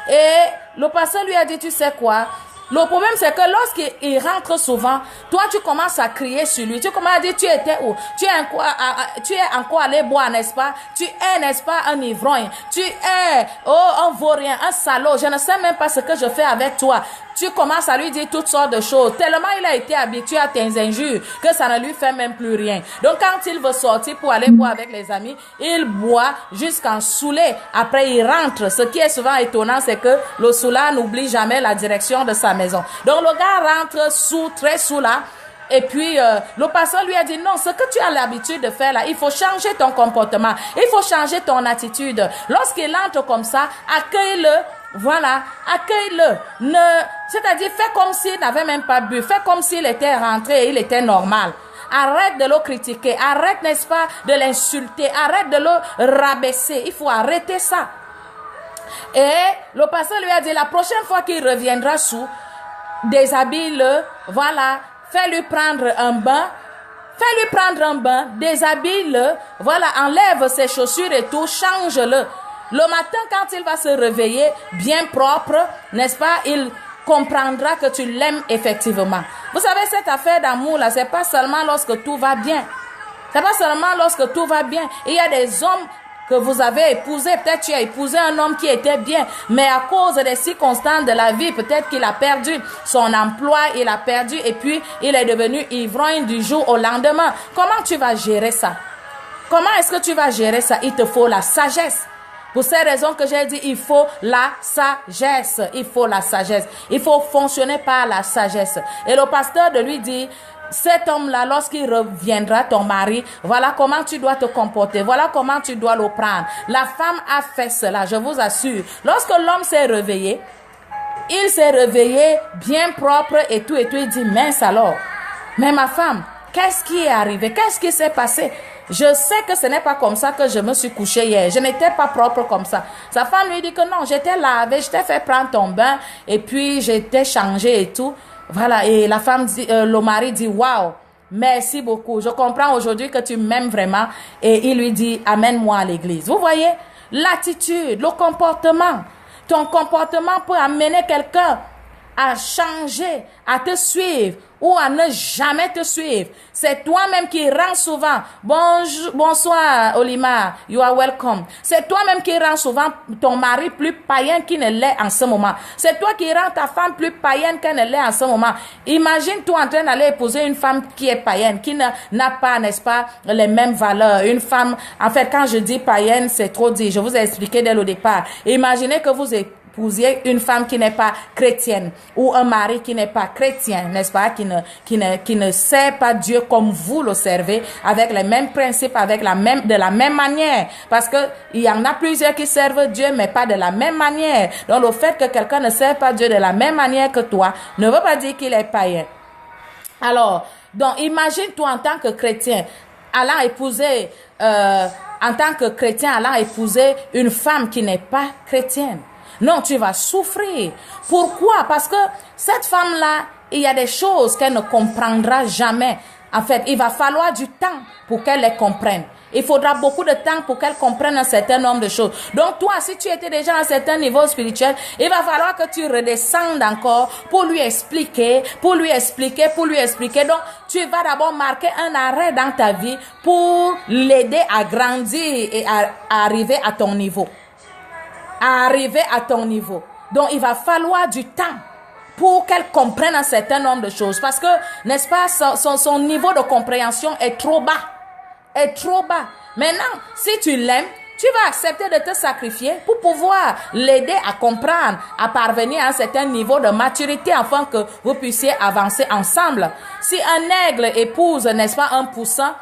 Et le pasteur lui a dit, tu sais quoi? Le problème, c'est que lorsqu'il rentre souvent, toi, tu commences à crier sur lui. Tu commences à dire, tu étais où? Tu es encore allé boire, n'est-ce pas? Tu es, n'est-ce pas, un ivrogne? Tu es, un vaurien, un salaud. Je ne sais même pas ce que je fais avec toi. Tu commences à lui dire toutes sortes de choses. Tellement il a été habitué à tes injures que ça ne lui fait même plus rien. Donc, quand il veut sortir pour aller boire avec les amis, il boit jusqu'en saoulé. Après, il rentre. Ce qui est souvent étonnant, c'est que le saoulard n'oublie jamais la direction de sa maison. Donc, le gars rentre très sous là. Et puis, le pasteur lui a dit, non, ce que tu as l'habitude de faire là, il faut changer ton comportement. Il faut changer ton attitude. Lorsqu'il entre comme ça, accueille-le. Voilà, accueille-le. C'est-à-dire, fais comme s'il n'avait même pas bu. Fais comme s'il était rentré et il était normal. Arrête de le critiquer. Arrête, n'est-ce pas, de l'insulter. Arrête de le rabaisser. Il faut arrêter ça. Et le pasteur lui a dit, la prochaine fois qu'il reviendra sous, déshabille-le, voilà, fais-lui prendre un bain. Fais-lui prendre un bain, déshabille-le, voilà, enlève ses chaussures et tout, change-le. Le matin, quand il va se réveiller, bien propre, n'est-ce pas, il comprendra que tu l'aimes effectivement. Vous savez, cette affaire d'amour là, c'est pas seulement lorsque tout va bien. C'est pas seulement lorsque tout va bien. Il y a des hommes que vous avez épousés, peut-être tu as épousé un homme qui était bien, mais à cause des circonstances de la vie, peut-être qu'il a perdu son emploi, il a perdu et puis il est devenu ivrogne du jour au lendemain. Comment tu vas gérer ça? Comment est-ce que tu vas gérer ça? Il te faut la sagesse. Pour ces raisons que j'ai dit, il faut la sagesse. Il faut la sagesse. Il faut fonctionner par la sagesse. Et le pasteur de lui dit, cet homme-là, lorsqu'il reviendra, ton mari, voilà comment tu dois te comporter. Voilà comment tu dois le prendre. La femme a fait cela, je vous assure. Lorsque l'homme s'est réveillé, il s'est réveillé bien propre et tout. Il dit, mince alors. Mais ma femme, qu'est-ce qui est arrivé? Qu'est-ce qui s'est passé? Je sais que ce n'est pas comme ça que je me suis couchée hier. Je n'étais pas propre comme ça. Sa femme lui dit que non, j'étais lavée, je t'ai fait prendre ton bain et puis j'étais changée et tout. Voilà, et la femme dit, le mari dit, waouh, merci beaucoup. Je comprends aujourd'hui que tu m'aimes vraiment. Et il lui dit, amène-moi à l'église. Vous voyez, l'attitude, le comportement. Ton comportement peut amener quelqu'un à changer, à te suivre ou à ne jamais te suivre. C'est toi-même qui rends souvent. Bonjour, bonsoir, Olimar, you are welcome. C'est toi-même qui rends souvent ton mari plus païen qu'il ne l'est en ce moment. C'est toi qui rends ta femme plus païenne qu'elle ne l'est en ce moment. Imagine-toi en train d'aller épouser une femme qui est païenne, qui n'a pas, n'est-ce pas, les mêmes valeurs. Une femme, en fait, quand je dis païenne, c'est trop dit. Je vous ai expliqué dès le départ. Imaginez que vous épousiez une femme qui n'est pas chrétienne ou un mari qui n'est pas chrétien, n'est-ce pas, qui ne sert pas Dieu comme vous le servez, avec les mêmes principes, de la même manière, parce que il y en a plusieurs qui servent Dieu mais pas de la même manière. Donc le fait que quelqu'un ne sert pas Dieu de la même manière que toi ne veut pas dire qu'il est païen. Alors, donc imagine-toi en tant que chrétien allant épouser une femme qui n'est pas chrétienne. Non, tu vas souffrir. Pourquoi? Parce que cette femme-là, il y a des choses qu'elle ne comprendra jamais. En fait, il va falloir du temps pour qu'elle les comprenne. Il faudra beaucoup de temps pour qu'elle comprenne un certain nombre de choses. Donc toi, si tu étais déjà à un certain niveau spirituel, il va falloir que tu redescendes encore pour lui expliquer. Donc, tu vas d'abord marquer un arrêt dans ta vie pour l'aider à grandir et à arriver à ton niveau. Donc, il va falloir du temps pour qu'elle comprenne un certain nombre de choses. Parce que, n'est-ce pas, son niveau de compréhension est trop bas. Maintenant, si tu l'aimes, tu vas accepter de te sacrifier pour pouvoir l'aider à comprendre, à parvenir à un certain niveau de maturité afin que vous puissiez avancer ensemble. Si un aigle épouse, n'est-ce pas, un poussin,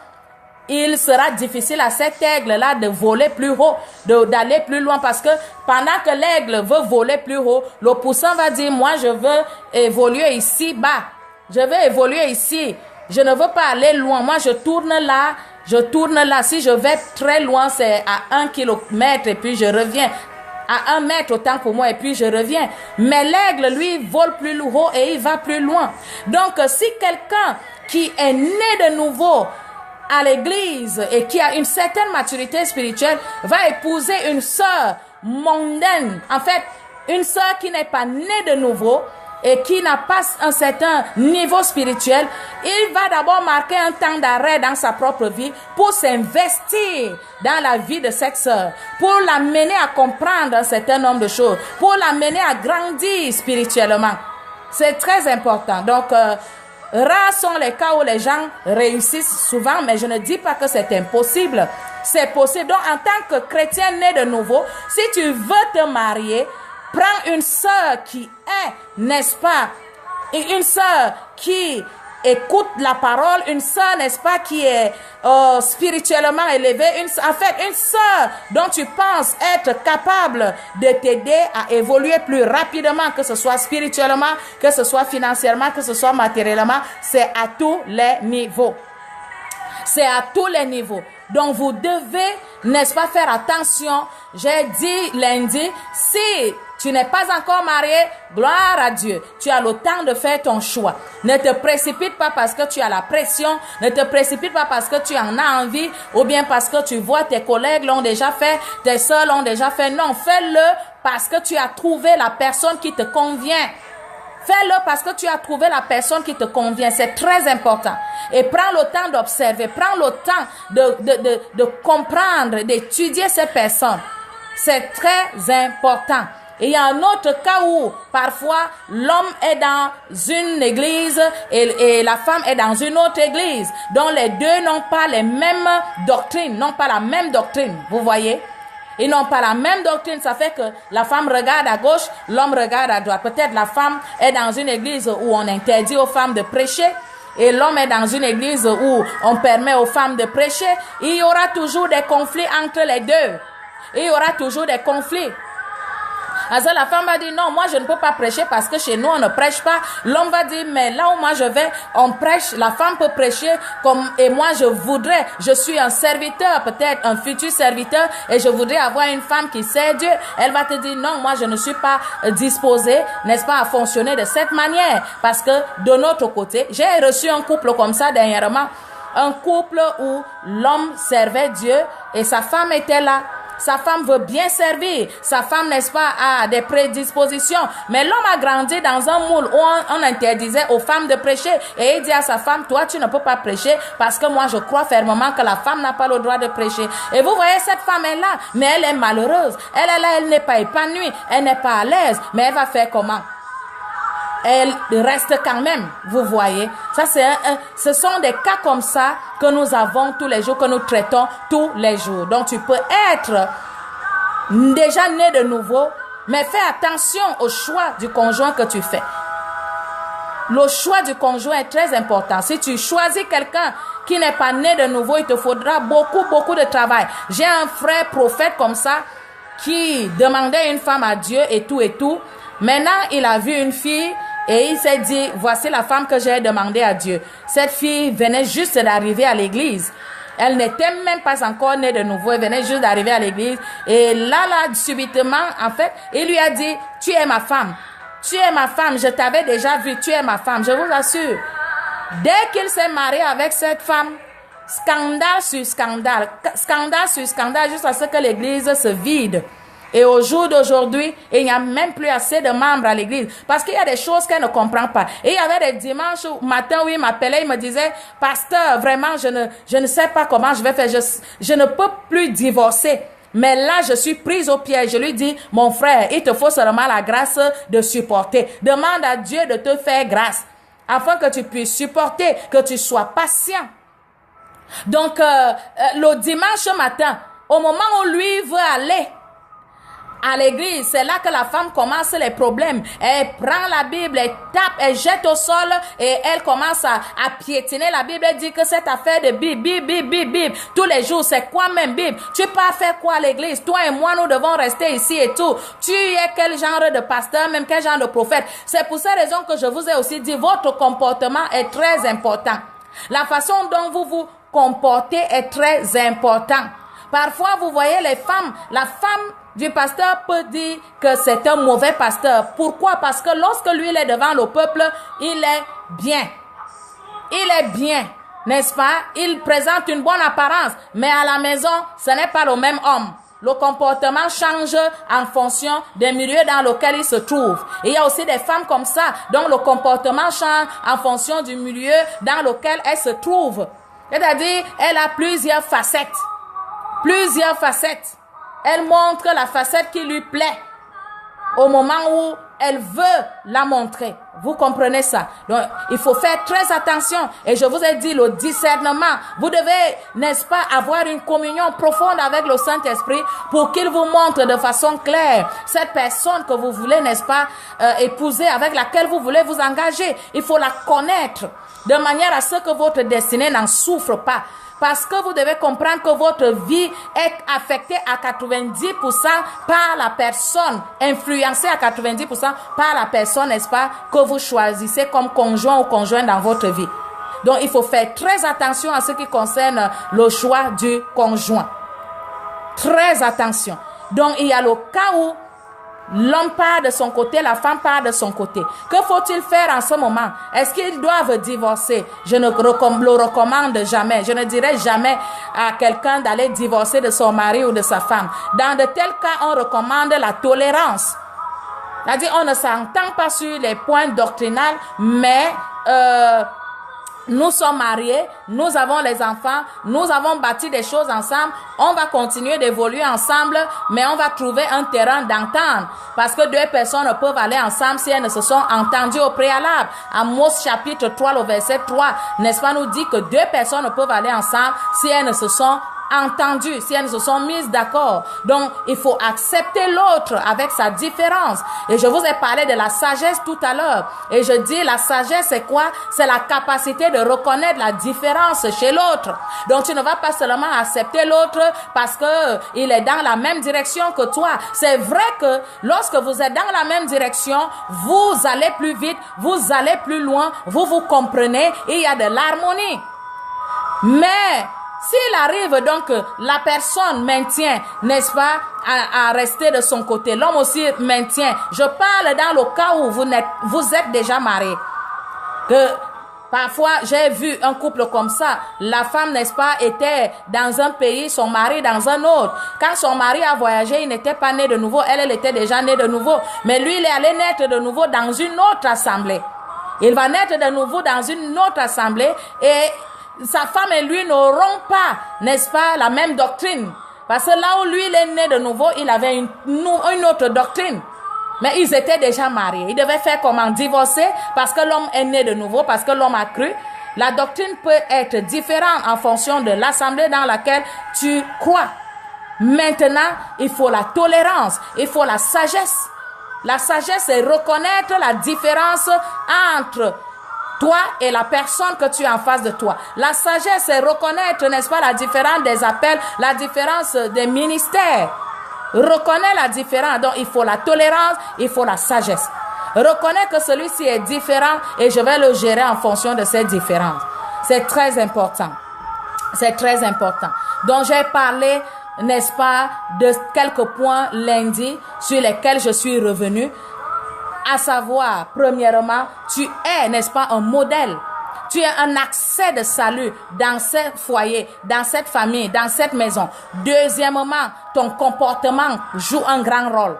il sera difficile à cet aigle-là de voler plus haut, d'aller plus loin, parce que pendant que l'aigle veut voler plus haut, le poussin va dire, moi je veux évoluer ici bas, je veux évoluer ici, je ne veux pas aller loin, moi je tourne là, si je vais très loin c'est à 1 kilomètre et puis je reviens, à 1 mètre autant pour moi et puis je reviens. Mais l'aigle, lui, vole plus haut et il va plus loin. Donc si quelqu'un qui est né de nouveau à l'église et qui a une certaine maturité spirituelle va épouser une sœur mondaine, en fait une sœur qui n'est pas née de nouveau et qui n'a pas un certain niveau spirituel, il va d'abord marquer un temps d'arrêt dans sa propre vie pour s'investir dans la vie de cette sœur, pour l'amener à comprendre un certain nombre de choses, pour l'amener à grandir spirituellement. C'est très important. Donc rares sont les cas où les gens réussissent souvent, mais je ne dis pas que c'est impossible. C'est possible. Donc, en tant que chrétien né de nouveau, si tu veux te marier, prends une sœur qui est, n'est-ce pas, une sœur qui écoute la parole, une sœur, n'est-ce pas, qui est spirituellement élevée, une sœur dont tu penses être capable de t'aider à évoluer plus rapidement, que ce soit spirituellement, que ce soit financièrement, que ce soit matériellement, c'est à tous les niveaux. C'est à tous les niveaux. Donc, vous devez, n'est-ce pas, faire attention. J'ai dit lundi, si tu n'es pas encore marié, gloire à Dieu. Tu as le temps de faire ton choix. Ne te précipite pas parce que tu as la pression. Ne te précipite pas parce que tu en as envie ou bien parce que tu vois tes collègues l'ont déjà fait, tes soeurs l'ont déjà fait. Non, fais-le parce que tu as trouvé la personne qui te convient. Fais-le parce que tu as trouvé la personne qui te convient. C'est très important. Et prends le temps d'observer. Prends le temps de comprendre, d'étudier ces personnes. C'est très important. Et il y a un autre cas où, parfois, l'homme est dans une église et la femme est dans une autre église. Donc, les deux n'ont pas les mêmes doctrines, n'ont pas la même doctrine. Vous voyez? Ils n'ont pas la même doctrine. Ça fait que la femme regarde à gauche, l'homme regarde à droite. Peut-être la femme est dans une église où on interdit aux femmes de prêcher. Et l'homme est dans une église où on permet aux femmes de prêcher. Il y aura toujours des conflits entre les deux. Il y aura toujours des conflits. Alors la femme va dire non, moi je ne peux pas prêcher parce que chez nous on ne prêche pas. L'homme va dire mais là où moi je vais, on prêche. La femme peut prêcher comme et moi je suis un serviteur, peut-être un futur serviteur et je voudrais avoir une femme qui sert Dieu. Elle va te dire non, moi je ne suis pas disposée, n'est-ce pas, à fonctionner de cette manière parce que de notre côté, j'ai reçu un couple comme ça dernièrement, un couple où l'homme servait Dieu et sa femme était là. Sa femme veut bien servir. Sa femme, n'est-ce pas, a des prédispositions. Mais l'homme a grandi dans un moule où on interdisait aux femmes de prêcher. Et il dit à sa femme, toi, tu ne peux pas prêcher parce que moi, je crois fermement que la femme n'a pas le droit de prêcher. Et vous voyez, cette femme est là, mais elle est malheureuse. Elle est là, elle n'est pas épanouie. Elle n'est pas à l'aise. Mais elle va faire comment? Elle reste quand même, vous voyez. Ça, ce sont des cas comme ça que nous avons tous les jours, que nous traitons tous les jours. Donc, tu peux être déjà né de nouveau, mais fais attention au choix du conjoint que tu fais. Le choix du conjoint est très important. Si tu choisis quelqu'un qui n'est pas né de nouveau, il te faudra beaucoup de travail. J'ai un frère prophète comme ça qui demandait une femme à Dieu et tout. Maintenant, il a vu une fille et il s'est dit, voici la femme que j'ai demandé à Dieu. Cette fille venait juste d'arriver à l'église. Elle n'était même pas encore née de nouveau. Elle venait juste d'arriver à l'église. Et là, subitement, en fait, il lui a dit, tu es ma femme. Tu es ma femme. Je t'avais déjà vu. Tu es ma femme. Je vous assure. Dès qu'il s'est marié avec cette femme, scandale sur scandale jusqu'à ce que l'église se vide. Et au jour d'aujourd'hui, il n'y a même plus assez de membres à l'église. Parce qu'il y a des choses qu'elle ne comprend pas. Et il y avait des dimanches matin où il m'appelait, il me disait, pasteur, vraiment, je ne sais pas comment je vais faire. Je ne peux plus divorcer. Mais là, je suis prise au piège. Je lui dis, mon frère, il te faut seulement la grâce de supporter. Demande à Dieu de te faire grâce. Afin que tu puisses supporter, que tu sois patient. Donc, le dimanche matin, au moment où lui veut aller à l'église, c'est là que la femme commence les problèmes. Elle prend la Bible, elle tape, elle jette au sol et elle commence à piétiner la Bible. Elle dit que cette affaire de Bible, tous les jours, c'est quoi même Bible? Tu peux faire quoi à l'église? Toi et moi, nous devons rester ici et tout. Tu es quel genre de pasteur, même quel genre de prophète? C'est pour cette raison que je vous ai aussi dit, votre comportement est très important. La façon dont vous vous comportez est très important. Parfois, vous voyez les femmes, la femme du pasteur peut dire que c'est un mauvais pasteur. Pourquoi? Parce que lorsque lui il est devant le peuple, il est bien. Il est bien, n'est-ce pas? Il présente une bonne apparence, mais à la maison, ce n'est pas le même homme. Le comportement change en fonction des milieux dans lesquels il se trouve. Et il y a aussi des femmes comme ça, dont le comportement change en fonction du milieu dans lequel elle se trouve. C'est-à-dire, elle a plusieurs facettes. Plusieurs facettes. Elle montre la facette qui lui plaît au moment où elle veut la montrer. Vous comprenez ça? Donc, il faut faire très attention. Et je vous ai dit, le discernement. Vous devez, n'est-ce pas, avoir une communion profonde avec le Saint-Esprit pour qu'il vous montre de façon claire cette personne que vous voulez, n'est-ce pas, épouser, avec laquelle vous voulez vous engager. Il faut la connaître de manière à ce que votre destinée n'en souffre pas. Parce que vous devez comprendre que votre vie est affectée à 90% par la personne, influencée à 90% par la personne, n'est-ce pas, que vous choisissez comme conjoint ou conjoint dans votre vie. Donc, il faut faire très attention à ce qui concerne le choix du conjoint. Très attention. Donc, il y a le cas où l'homme part de son côté, la femme part de son côté. Que faut-il faire en ce moment? Est-ce qu'ils doivent divorcer? Je ne le recommande jamais. Je ne dirais jamais à quelqu'un d'aller divorcer de son mari ou de sa femme. Dans de tels cas, on recommande la tolérance. C'est-à-dire, on ne s'entend pas sur les points doctrinaux, mais nous sommes mariés, nous avons les enfants, nous avons bâti des choses ensemble, on va continuer d'évoluer ensemble, mais on va trouver un terrain d'entente. Parce que deux personnes peuvent aller ensemble si elles ne se sont entendues au préalable. Amos chapitre 3, le verset 3, n'est-ce pas, nous dit que deux personnes peuvent aller ensemble si elles ne se sont entendues, si elles se sont mises d'accord. Donc, il faut accepter l'autre avec sa différence. Et je vous ai parlé de la sagesse tout à l'heure. Et je dis, la sagesse, c'est quoi? C'est la capacité de reconnaître la différence chez l'autre. Donc, tu ne vas pas seulement accepter l'autre parce que il est dans la même direction que toi. C'est vrai que lorsque vous êtes dans la même direction, vous allez plus vite, vous allez plus loin, vous vous comprenez, il y a de l'harmonie. Mais s'il arrive donc que la personne maintient, n'est-ce pas, à rester de son côté, l'homme aussi maintient. Je parle dans le cas où vous êtes déjà marié. Que parfois, j'ai vu un couple comme ça. La femme, n'est-ce pas, était dans un pays, son mari dans un autre. Quand son mari a voyagé, il n'était pas né de nouveau. Elle était déjà née de nouveau. Mais lui, il est allé naître de nouveau dans une autre assemblée. Il va naître de nouveau dans une autre assemblée et sa femme et lui n'auront pas, n'est-ce pas, la même doctrine. Parce que là où lui, il est né de nouveau, il avait une autre doctrine. Mais ils étaient déjà mariés. Ils devaient faire comment? Divorcer parce que l'homme est né de nouveau, parce que l'homme a cru. La doctrine peut être différente en fonction de l'assemblée dans laquelle tu crois. Maintenant, il faut la tolérance, il faut la sagesse. La sagesse, c'est reconnaître la différence entre toi et la personne que tu as en face de toi. La sagesse, c'est reconnaître, n'est-ce pas, la différence des appels, la différence des ministères. Reconnais la différence. Donc, il faut la tolérance, il faut la sagesse. Reconnais que celui-ci est différent et je vais le gérer en fonction de cette différence. C'est très important. C'est très important. Donc, j'ai parlé, n'est-ce pas, de quelques points lundi sur lesquels je suis revenue. À savoir, premièrement, tu es, n'est-ce pas, un modèle. Tu es un accès de salut dans ce foyer, dans cette famille, dans cette maison. Deuxièmement, ton comportement joue un grand rôle.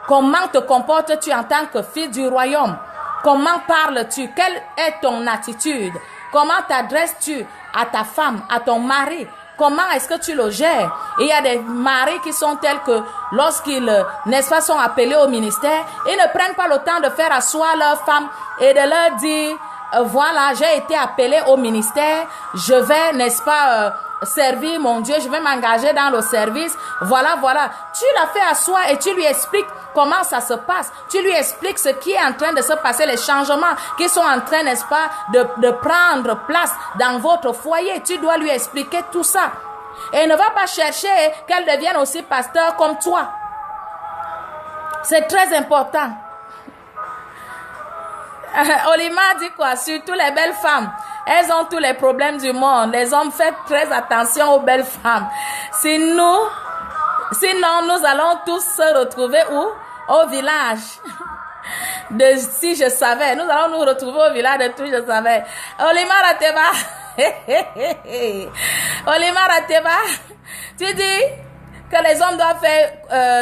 Comment te comportes-tu en tant que fils du royaume? Comment parles-tu? Quelle est ton attitude? Comment t'adresses-tu à ta femme, à ton mari? Comment est-ce que tu le gères? Il y a des maris qui sont tels que lorsqu'ils, n'est-ce pas, sont appelés au ministère, ils ne prennent pas le temps de faire asseoir leur femme et de leur dire, voilà, j'ai été appelé au ministère, je vais, n'est-ce pas, servir mon Dieu, je vais m'engager dans le service. Voilà, voilà. Tu la fais asseoir et tu lui expliques comment ça se passe. Tu lui expliques ce qui est en train de se passer, les changements qui sont en train, n'est-ce pas, de prendre place dans votre foyer. Tu dois lui expliquer tout ça. Et ne va pas chercher qu'elle devienne aussi pasteur comme toi. C'est très important. Olima dit quoi? Surtout les belles femmes. Elles ont tous les problèmes du monde. Les hommes, faites très attention aux belles femmes. Sinon, nous allons tous se retrouver où? Au village. De si je savais. Nous allons nous retrouver au village de tout je savais. Olima Rateba. Olima Rateba. Tu dis que les hommes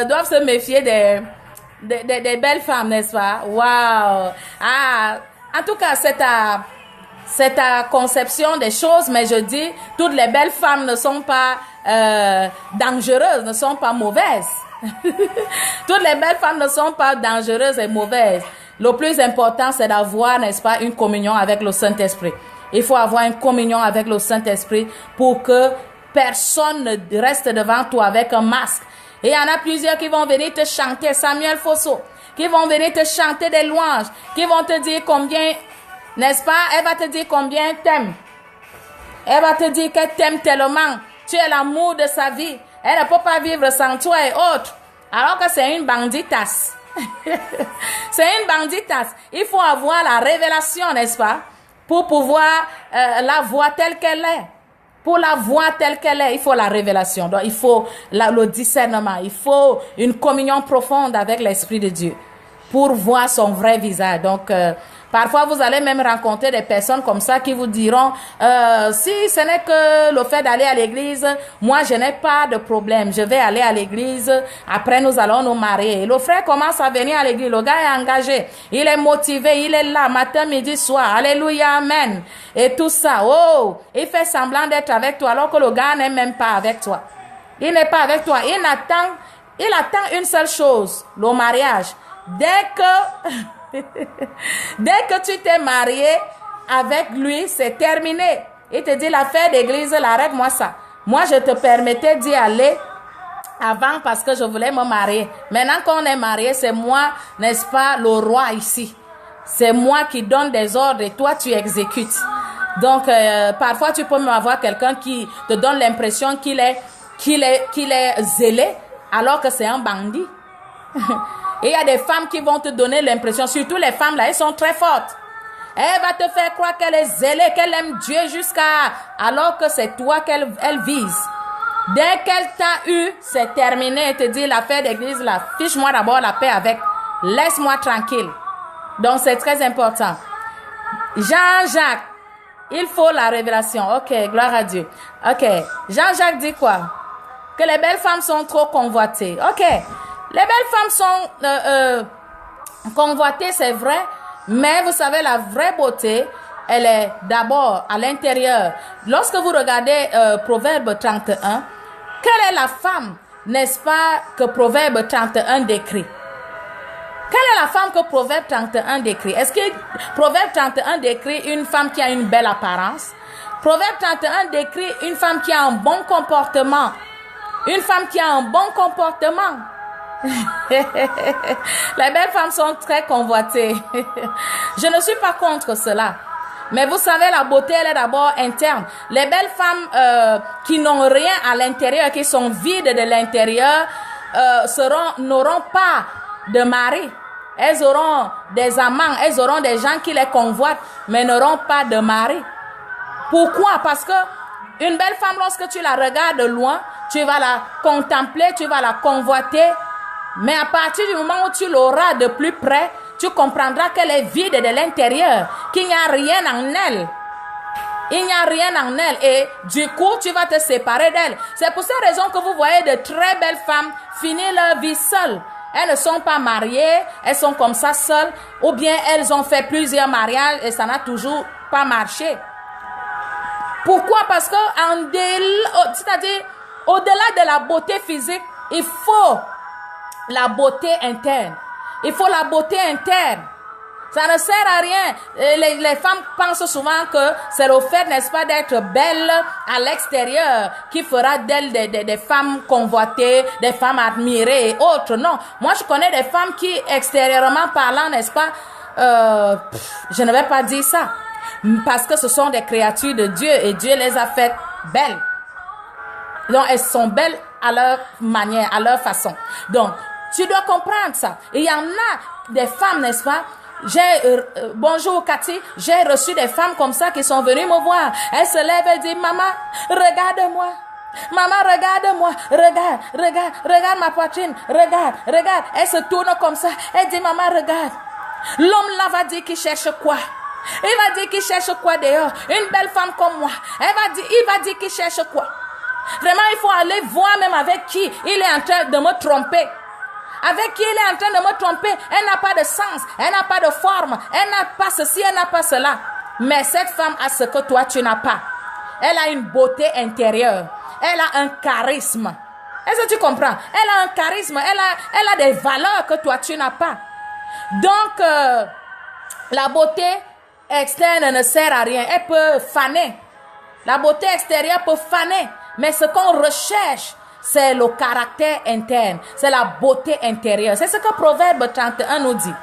doivent se méfier des belles femmes, n'est-ce pas? Waouh! Ah, en tout cas, c'est ta conception des choses, mais je dis, toutes les belles femmes ne sont pas dangereuses, ne sont pas mauvaises. Toutes les belles femmes ne sont pas dangereuses et mauvaises. Le plus important, c'est d'avoir, n'est-ce pas, une communion avec le Saint-Esprit. Il faut avoir une communion avec le Saint-Esprit pour que personne ne reste devant toi avec un masque. Et il y en a plusieurs qui vont venir te chanter, Samuel Fosso, qui vont venir te chanter des louanges, qui vont te dire combien, n'est-ce pas, elle va te dire combien elle t'aime. Elle va te dire qu'elle t'aime tellement. Tu es l'amour de sa vie. Elle ne peut pas vivre sans toi et autres. Alors que c'est une banditasse. C'est une banditasse. Il faut avoir la révélation, n'est-ce pas? pour pouvoir la voir telle qu'elle est. Pour la voir telle qu'elle est, il faut la révélation. Donc, il faut le discernement. Il faut une communion profonde avec l'Esprit de Dieu pour voir son vrai visage. Donc, parfois, vous allez même rencontrer des personnes comme ça qui vous diront, si ce n'est que le fait d'aller à l'église, moi, je n'ai pas de problème. Je vais aller à l'église. Après, nous allons nous marier. Et le frère commence à venir à l'église. Le gars est engagé. Il est motivé. Il est là matin, midi, soir. Alléluia, amen. Et tout ça. Oh, il fait semblant d'être avec toi alors que le gars n'est même pas avec toi. Il n'est pas avec toi. Il attend une seule chose, le mariage. Dès que tu t'es marié avec lui, c'est terminé. Il te dit l'affaire d'église, arrête-moi ça. Moi, je te permettais d'y aller avant parce que je voulais me marier. Maintenant qu'on est marié, c'est moi, n'est-ce pas, le roi ici. C'est moi qui donne des ordres et toi, tu exécutes. Donc, parfois, tu peux même avoir quelqu'un qui te donne l'impression qu'il est zélé alors que c'est un bandit. Et il y a des femmes qui vont te donner l'impression, surtout les femmes là, elles sont très fortes. Elle va te faire croire qu'elle est zélée, qu'elle aime Dieu alors que c'est toi qu'elle vise. Dès qu'elle t'a eu, c'est terminé. Elle te dit l'affaire d'église là, fiche-moi d'abord la paix avec. Laisse-moi tranquille. Donc c'est très important. Jean-Jacques, il faut la révélation. Ok, gloire à Dieu. Ok, Jean-Jacques dit quoi? Que les belles femmes sont trop convoitées. Ok. Les belles femmes sont convoitées, c'est vrai, mais vous savez, la vraie beauté, elle est d'abord à l'intérieur. Lorsque vous regardez Proverbe 31, quelle est la femme, n'est-ce pas, que Proverbe 31 décrit? Quelle est la femme que Proverbe 31 décrit? Est-ce que Proverbe 31 décrit une femme qui a une belle apparence? Proverbe 31 décrit une femme qui a un bon comportement. Une femme qui a un bon comportement. Les belles femmes sont très convoitées. Je ne suis pas contre cela. Mais vous savez, la beauté, elle est d'abord interne. Les belles femmes qui n'ont rien à l'intérieur, qui sont vides de l'intérieur, n'auront pas de mari. Elles auront des amants, elles auront des gens qui les convoitent, mais n'auront pas de mari. Pourquoi? Parce que une belle femme, lorsque tu la regardes de loin, tu vas la contempler, tu vas la convoiter. Mais à partir du moment où tu l'auras de plus près, tu comprendras qu'elle est vide de l'intérieur, qu'il n'y a rien en elle. Il n'y a rien en elle et du coup, tu vas te séparer d'elle. C'est pour cette raison que vous voyez de très belles femmes finir leur vie seules. Elles ne sont pas mariées, elles sont comme ça seules, ou bien elles ont fait plusieurs mariages et ça n'a toujours pas marché. Pourquoi? Parce que c'est-à-dire, au-delà de la beauté physique, il faut la beauté interne. Il faut la beauté interne. Ça ne sert à rien. Les femmes pensent souvent que c'est le fait, n'est-ce pas, d'être belle à l'extérieur qui fera d'elles des femmes convoitées, des femmes admirées et autres. Non. Moi, je connais des femmes qui, extérieurement parlant, n'est-ce pas, je ne vais pas dire ça. Parce que ce sont des créatures de Dieu et Dieu les a faites belles. Donc, elles sont belles à leur manière, à leur façon. Donc, tu dois comprendre ça. Et il y en a des femmes, n'est-ce pas? Bonjour Cathy, j'ai reçu des femmes comme ça qui sont venues me voir. Elles se lèvent et disent, maman, regarde-moi. Maman, regarde-moi. Regarde ma poitrine. Regarde. Elle se tourne comme ça. Elle dit, maman, regarde. L'homme là va dire qu'il cherche quoi? Il va dire qu'il cherche quoi dehors? Une belle femme comme moi. Il va dire qu'il cherche quoi? Vraiment, il faut aller voir même avec qui il est en train de me tromper. Avec qui il est en train de me tromper. Elle n'a pas de sens, elle n'a pas de forme, elle n'a pas ceci, elle n'a pas cela. Mais cette femme a ce que toi tu n'as pas. Elle a une beauté intérieure. Elle a un charisme. Est-ce que tu comprends? Elle a un charisme, elle a des valeurs que toi tu n'as pas. Donc, la beauté externe ne sert à rien. Elle peut faner. La beauté extérieure peut faner. Mais ce qu'on recherche, c'est le caractère interne, c'est la beauté intérieure. C'est ce que Proverbe 31 nous dit.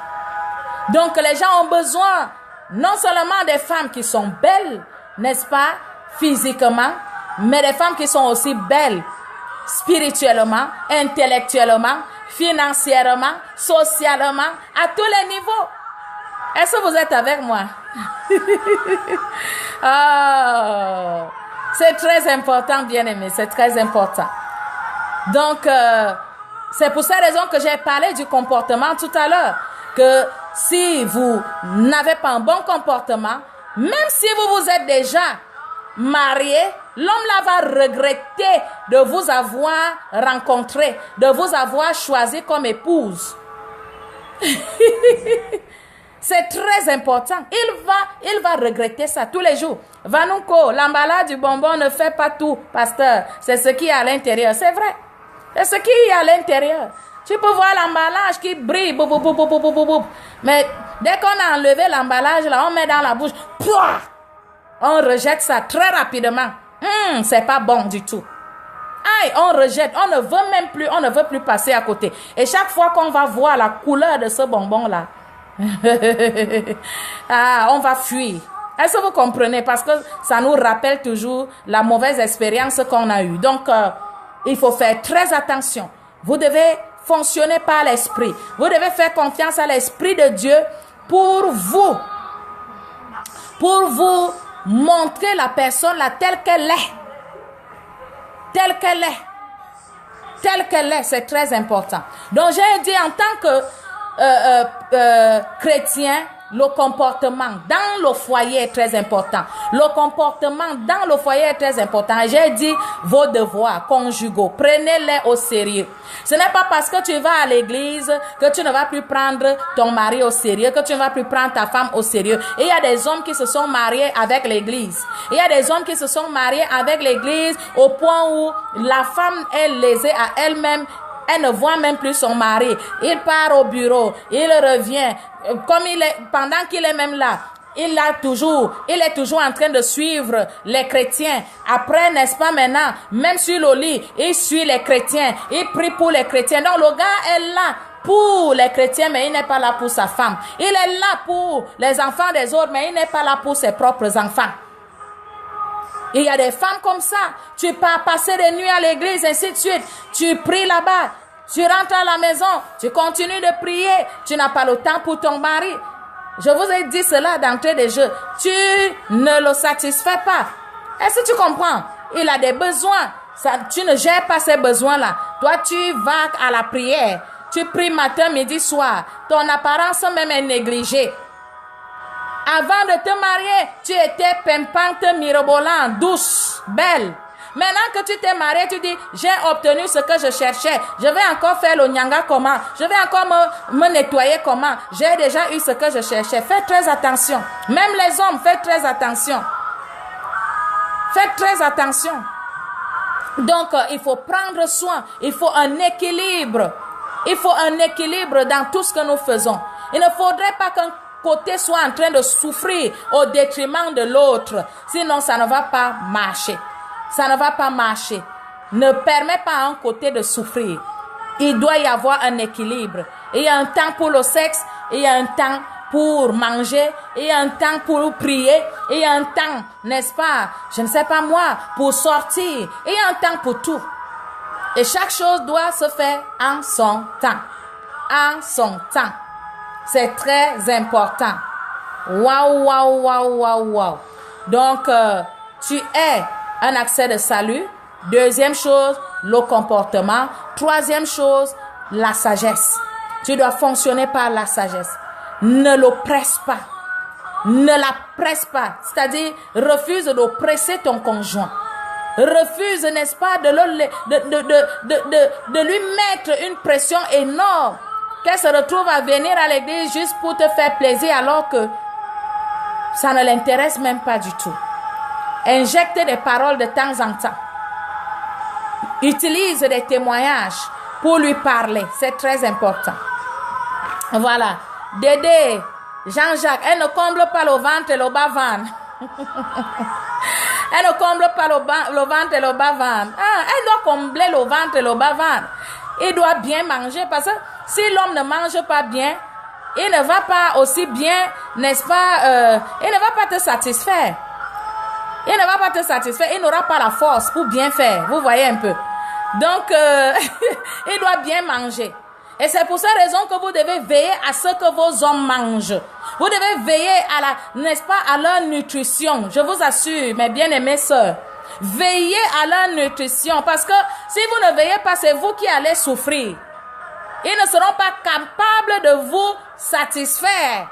Donc les gens ont besoin non seulement des femmes qui sont belles, n'est-ce pas, physiquement, mais des femmes qui sont aussi belles spirituellement, intellectuellement, financièrement, socialement, à tous les niveaux. Est-ce que vous êtes avec moi? Oh, c'est très important, bien-aimé, c'est très important. Donc, c'est pour cette raison que j'ai parlé du comportement tout à l'heure. Que si vous n'avez pas un bon comportement, même si vous vous êtes déjà marié, l'homme là va regretter de vous avoir rencontré, de vous avoir choisi comme épouse. C'est très important. Il va regretter ça tous les jours. Vanouko, l'emballage du bonbon ne fait pas tout, pasteur. C'est ce qui est à l'intérieur. C'est vrai. C'est ce qui est à l'intérieur. Tu peux voir l'emballage qui brille. Bou, bou, bou, bou, bou, bou, bou. Mais dès qu'on a enlevé l'emballage, là, on met dans la bouche. Pouah! On rejette ça très rapidement. C'est pas bon du tout. Aïe, on rejette. On ne veut même plus, on ne veut plus passer à côté. Et chaque fois qu'on va voir la couleur de ce bonbon-là, on va fuir. Est-ce que vous comprenez? Parce que ça nous rappelle toujours la mauvaise expérience qu'on a eue. Donc, il faut faire très attention. Vous devez fonctionner par l'esprit. Vous devez faire confiance à l'esprit de Dieu pour vous montrer la personne là telle qu'elle est. Telle qu'elle est. Telle qu'elle est, c'est très important. Donc, j'ai dit en tant que chrétien, le comportement dans le foyer est très important. Le comportement dans le foyer est très important. J'ai dit vos devoirs conjugaux, prenez-les au sérieux. Ce n'est pas parce que tu vas à l'église que tu ne vas plus prendre ton mari au sérieux, que tu ne vas plus prendre ta femme au sérieux. Et il y a des hommes qui se sont mariés avec l'église. Il y a des hommes qui se sont mariés avec l'église au point où la femme est lésée à elle-même. Elle ne voit même plus son mari. Il part au bureau, il revient. Comme pendant qu'il est même là, il est toujours en train de suivre les chrétiens. Après, n'est-ce pas maintenant, même sur le lit, il suit les chrétiens. Il prie pour les chrétiens. Donc le gars est là pour les chrétiens, mais il n'est pas là pour sa femme. Il est là pour les enfants des autres, mais il n'est pas là pour ses propres enfants. Il y a des femmes comme ça. Tu pars passer des nuits à l'église, ainsi de suite. Tu pries là-bas. Tu rentres à la maison. Tu continues de prier. Tu n'as pas le temps pour ton mari. Je vous ai dit cela d'entrée de jeu. Tu ne le satisfais pas. Est-ce que tu comprends? Il a des besoins. Tu ne gères pas ces besoins-là. Toi, tu vas à la prière. Tu pries matin, midi, soir. Ton apparence même est négligée. Avant de te marier, tu étais pimpante, mirobolante, douce, belle. Maintenant que tu t'es marié, tu dis, j'ai obtenu ce que je cherchais. Je vais encore faire le nyanga comment? Je vais encore me nettoyer comment? J'ai déjà eu ce que je cherchais. Faites très attention. Même les hommes, faites très attention. Faites très attention. Donc, il faut prendre soin. Il faut un équilibre. Il faut un équilibre dans tout ce que nous faisons. Il ne faudrait pas qu'un côté soit en train de souffrir au détriment de l'autre. Sinon, ça ne va pas marcher. Ça ne va pas marcher. Ne permets pas à un côté de souffrir. Il doit y avoir un équilibre. Il y a un temps pour le sexe, il y a un temps pour manger, il y a un temps pour prier, il y a un temps, n'est-ce pas, je ne sais pas moi, pour sortir. Il y a un temps pour tout. Et chaque chose doit se faire en son temps. En son temps. C'est très important. Waouh, waouh, waouh, waouh, waouh. Donc, tu es un accès de salut. Deuxième chose, le comportement. Troisième chose, la sagesse. Tu dois fonctionner par la sagesse. Ne le presse pas. Ne la presse pas. C'est-à-dire, refuse de presser ton conjoint. Refuse, n'est-ce pas, de lui mettre une pression énorme. Qu'elle se retrouve à venir à l'église juste pour te faire plaisir alors que ça ne l'intéresse même pas du tout. Injecte des paroles de temps en temps. Utilise des témoignages pour lui parler. C'est très important. Voilà. Dédé, Jean-Jacques, elle ne comble pas le ventre et le bas-ventre. Elle ne comble pas le ventre et le bas-ventre. Elle doit combler le ventre et le bas-ventre. Il doit bien manger parce que si l'homme ne mange pas bien, il ne va pas aussi bien, n'est-ce pas, il ne va pas te satisfaire. Il ne va pas te satisfaire, il n'aura pas la force pour bien faire. Vous voyez un peu. Donc, il doit bien manger. Et c'est pour cette raison que vous devez veiller à ce que vos hommes mangent. Vous devez veiller à la, n'est-ce pas, à leur nutrition. Je vous assure, mes bien-aimées sœurs, veillez à leur nutrition parce que si vous ne veillez pas, c'est vous qui allez souffrir. Ils ne seront pas capables de vous satisfaire.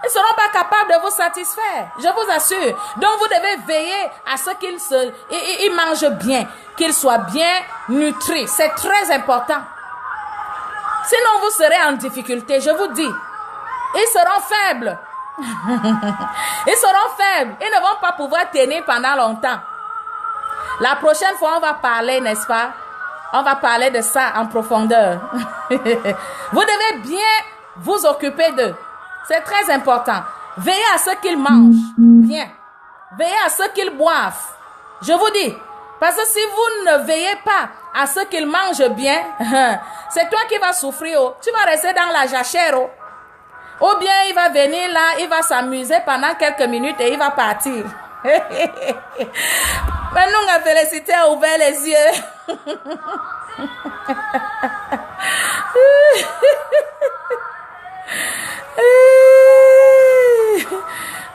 Ils ne seront pas capables de vous satisfaire. Je vous assure. Donc, vous devez veiller à ce qu'ils mangent bien, qu'ils soient bien nutris. C'est très important. Sinon, vous serez en difficulté, je vous dis. Ils seront faibles. Ils seront faibles. Ils ne vont pas pouvoir tenir pendant longtemps. La prochaine fois, on va parler, n'est-ce pas? On va parler de ça en profondeur. Vous devez bien vous occuper d'eux. C'est très important. Veillez à ce qu'ils mangent bien. Veillez à ce qu'ils boivent. Je vous dis, parce que si vous ne veillez pas à ce qu'ils mangent bien, c'est toi qui vas souffrir. Tu vas rester dans la jachère. Ou bien il va venir là, il va s'amuser pendant quelques minutes et il va partir. Mais nous, on a félicité, a ouvert les yeux.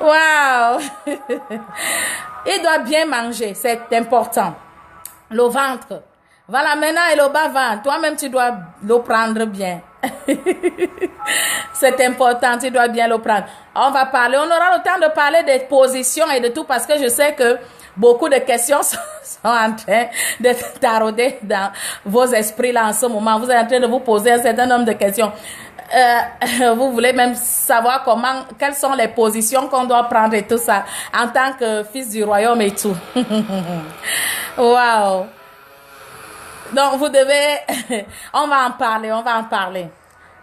Wow. Il doit bien manger, c'est important. Le ventre. Voilà, maintenant, et le bas-ventre. Toi-même, tu dois le prendre bien. C'est important, tu dois bien le prendre. On va parler, on aura le temps de parler des positions et de tout parce que je sais que beaucoup de questions sont en train de tarauder dans vos esprits là en ce moment. Vous êtes en train de vous poser un certain nombre de questions. Vous voulez même savoir quelles sont les positions qu'on doit prendre et tout ça en tant que fils du royaume et tout. Wow. Donc vous devez, on va en parler.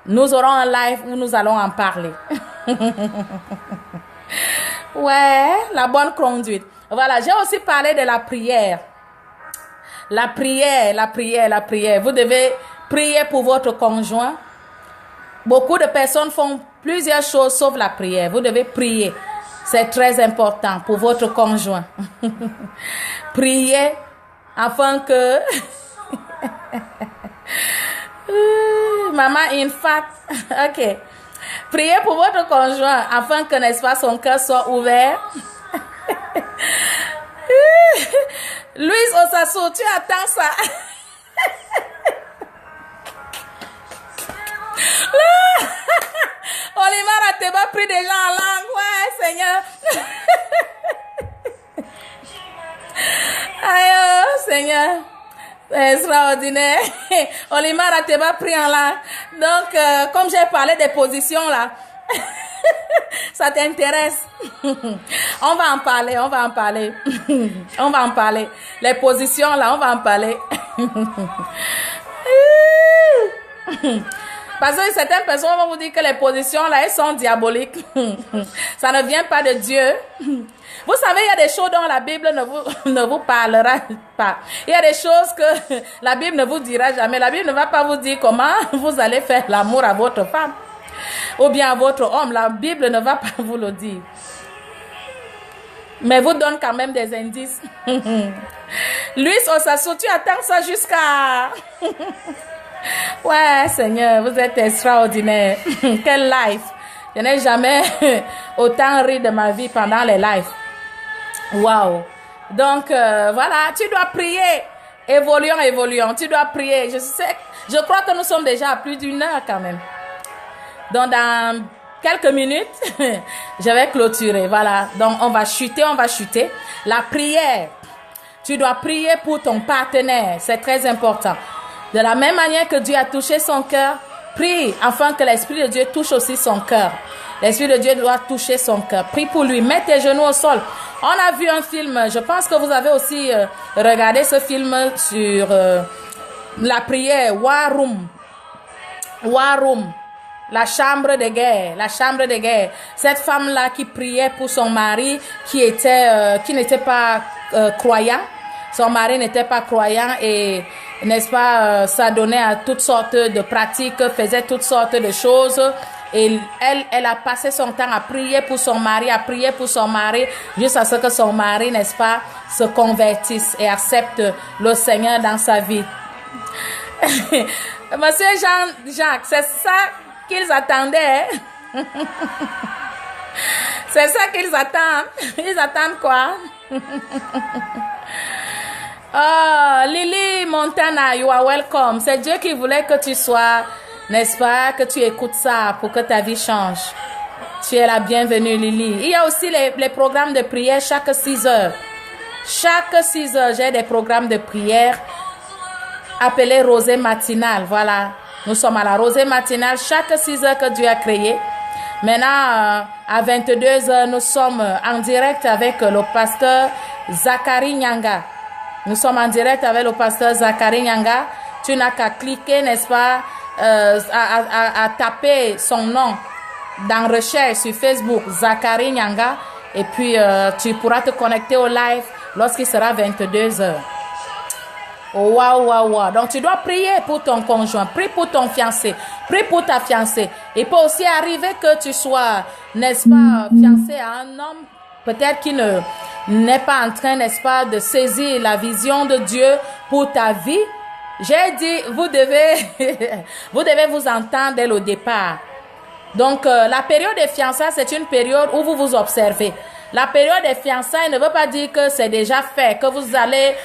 Nous aurons un live où nous allons en parler. Ouais, la bonne conduite. Voilà, j'ai aussi parlé de la prière. La prière. Vous devez prier pour votre conjoint. Beaucoup de personnes font plusieurs choses sauf la prière. Vous devez prier. C'est très important pour votre conjoint. Priez afin que... Maman in fact. Ok. Priez pour votre conjoint afin que, n'est-ce pas, son cœur soit ouvert. Louise Osasso, tu attends ça. Olimar Ateba pris déjà en langue. Ouais, Seigneur. Aïe, Seigneur. C'est extraordinaire. Olimar Ateba pris en langue. Donc, comme j'ai parlé des positions là, ça t'intéresse? On va en parler. Les positions là, on va en parler. Parce que certaines personnes vont vous dire que les positions là, elles sont diaboliques. Ça ne vient pas de Dieu. Vous savez, il y a des choses dont la Bible ne vous parlera pas. Il y a des choses que la Bible ne vous dira jamais. La Bible ne va pas vous dire comment vous allez faire l'amour à votre femme ou bien à votre homme. La Bible ne va pas vous le dire. Mais vous donne quand même des indices. Louis Osasso, tu attends ça jusqu'à... Ouais, Seigneur, vous êtes extraordinaire. Quel live. Je n'ai jamais autant ri de ma vie pendant les lives. Wow. Donc, voilà, tu dois prier. Évoluons. Tu dois prier. Je crois que nous sommes déjà à plus d'une heure quand même. Donc, dans quelques minutes, je vais clôturer. Voilà. Donc, on va chuter. La prière. Tu dois prier pour ton partenaire. C'est très important. De la même manière que Dieu a touché son cœur, prie afin que l'Esprit de Dieu touche aussi son cœur. L'Esprit de Dieu doit toucher son cœur. Prie pour lui. Mets tes genoux au sol. On a vu un film. Je pense que vous avez aussi regardé ce film sur la prière. War Room. La chambre de guerre. Cette femme-là qui priait pour son mari qui n'était pas croyant. Son mari n'était pas croyant et, n'est-ce pas, s'adonnait à toutes sortes de pratiques, faisait toutes sortes de choses. Et elle a passé son temps à prier pour son mari, jusqu'à ce que son mari, n'est-ce pas, se convertisse et accepte le Seigneur dans sa vie. Monsieur Jean-Jacques, c'est ça qu'ils attendaient. C'est ça qu'ils attendent. Ils attendent quoi? Oh, Lily Montana, you are welcome. C'est Dieu qui voulait que tu sois, n'est-ce pas, que tu écoutes ça pour que ta vie change. Tu es la bienvenue, Lily. Il y a aussi les programmes de prière chaque 6 heures. Chaque 6 heures, j'ai des programmes de prière appelés rosée matinale. Voilà, nous sommes à la rosée matinale chaque 6 heures que Dieu a créé. Maintenant, à 22 heures, nous sommes en direct avec le pasteur Zachary Nyanga. Nous sommes en direct avec le pasteur Zachary Nyanga. Tu n'as qu'à cliquer, n'est-ce pas, à taper son nom dans recherche sur Facebook, Zachary Nyanga. Et puis, tu pourras te connecter au live lorsqu'il sera 22 heures. Oh, waouh, waouh, waouh. Donc, tu dois prier pour ton conjoint, prie pour ton fiancé, prie pour ta fiancée. Il peut aussi arriver que tu sois, n'est-ce pas, fiancé à un homme, peut-être qui n'est pas en train, n'est-ce pas, de saisir la vision de Dieu pour ta vie. J'ai dit, vous devez vous entendre dès le départ. Donc, la période des fiançailles, c'est une période où vous vous observez. La période des fiançailles ne veut pas dire que c'est déjà fait, que vous allez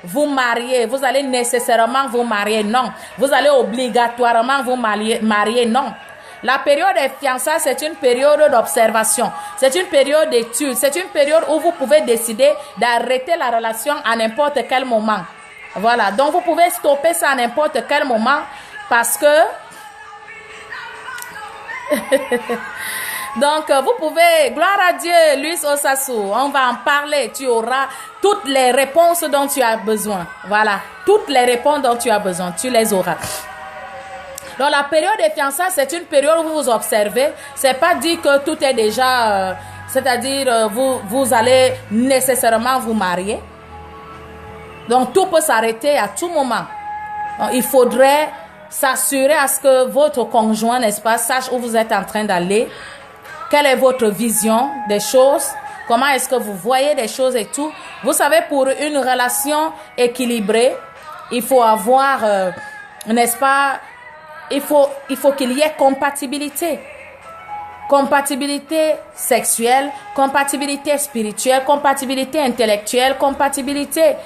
vous marier, vous allez nécessairement vous marier, non. Vous allez obligatoirement vous marier, non. La période des fiançailles, c'est une période d'observation, c'est une période d'étude, c'est une période où vous pouvez décider d'arrêter la relation à n'importe quel moment. Voilà, donc vous pouvez stopper ça à n'importe quel moment parce que... Donc, vous pouvez, gloire à Dieu, Luis Osasu, on va en parler. Tu auras toutes les réponses dont tu as besoin. Voilà, toutes les réponses dont tu as besoin, tu les auras. Donc, la période des fiançailles, c'est une période où vous vous observez. C'est pas dit que tout est déjà, c'est-à-dire vous allez nécessairement vous marier. Donc, tout peut s'arrêter à tout moment. Donc, il faudrait s'assurer à ce que votre conjoint, n'est-ce pas, sache où vous êtes en train d'aller. Quelle est votre vision des choses? Comment est-ce que vous voyez des choses et tout? Vous savez, pour une relation équilibrée, il faut avoir, n'est-ce pas, il faut qu'il y ait compatibilité. Compatibilité sexuelle, compatibilité spirituelle, compatibilité intellectuelle, compatibilité,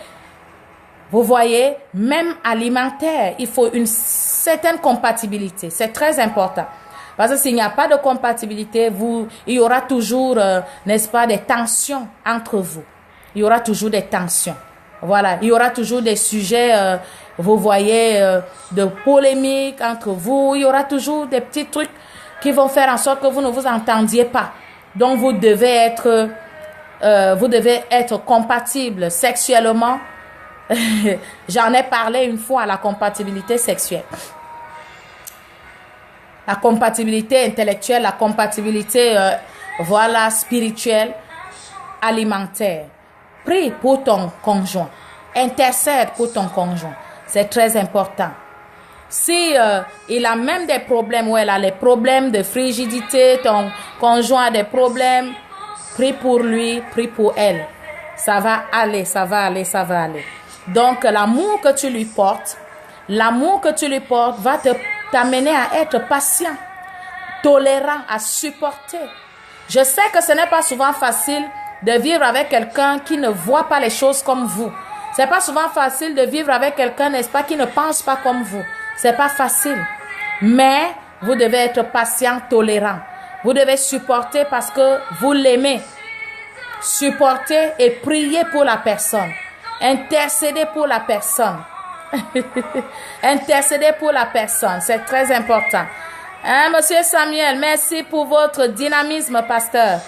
vous voyez, même alimentaire. Il faut une certaine compatibilité. C'est très important. Parce que s'il n'y a pas de compatibilité, il y aura toujours, n'est-ce pas, des tensions entre vous. Il y aura toujours des tensions. Voilà, il y aura toujours des sujets, vous voyez, de polémique entre vous. Il y aura toujours des petits trucs qui vont faire en sorte que vous ne vous entendiez pas. Donc, vous devez être compatible sexuellement. J'en ai parlé une fois, la compatibilité sexuelle. La compatibilité intellectuelle, la compatibilité, voilà, spirituelle, alimentaire. Prie pour ton conjoint. Intercède pour ton conjoint. C'est très important. Si il a même des problèmes, ou elle a les problèmes de frigidité, ton conjoint a des problèmes, prie pour lui, prie pour elle. Ça va aller, ça va aller, ça va aller. Donc, l'amour que tu lui portes va t'amener à être patient, tolérant, à supporter. Je sais que ce n'est pas souvent facile de vivre avec quelqu'un qui ne voit pas les choses comme vous. C'est pas souvent facile de vivre avec quelqu'un, n'est-ce pas, qui ne pense pas comme vous. C'est pas facile. Mais vous devez être patient, tolérant. Vous devez supporter parce que vous l'aimez. Supporter et prier pour la personne. Intercéder pour la personne. Intercéder pour la personne, c'est très important. Hein, Monsieur Samuel, merci pour votre dynamisme, pasteur.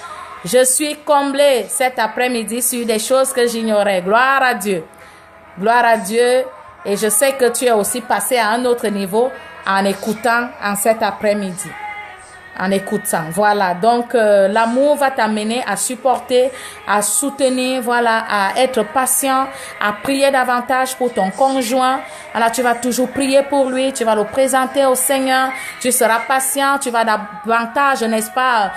Je suis comblé cet après-midi sur des choses que j'ignorais. Gloire à Dieu. Gloire à Dieu. Et je sais que tu es aussi passé à un autre niveau en écoutant en cet après-midi. En écoutant, voilà. Donc, l'amour va t'amener à supporter, à soutenir, voilà, à être patient, à prier davantage pour ton conjoint. Alors, tu vas toujours prier pour lui, tu vas le présenter au Seigneur, tu seras patient, tu vas davantage, n'est-ce pas,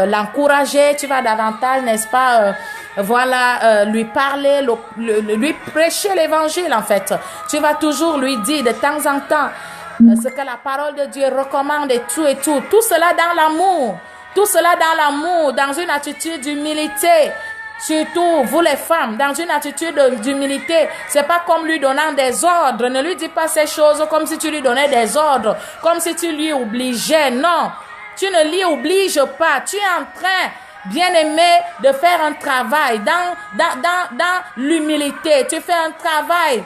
l'encourager, tu vas davantage, n'est-ce pas, voilà, lui parler, lui prêcher l'évangile, en fait. Tu vas toujours lui dire de temps en temps ce que la parole de Dieu recommande et tout, tout cela dans l'amour. Tout cela dans l'amour, dans une attitude d'humilité. Surtout, vous les femmes, dans une attitude d'humilité. C'est pas comme lui donnant des ordres. Ne lui dis pas ces choses comme si tu lui donnais des ordres, comme si tu lui obligeais. Non, tu ne lui obliges pas. Tu es en train, bien-aimé, de faire un travail dans l'humilité. Tu fais un travail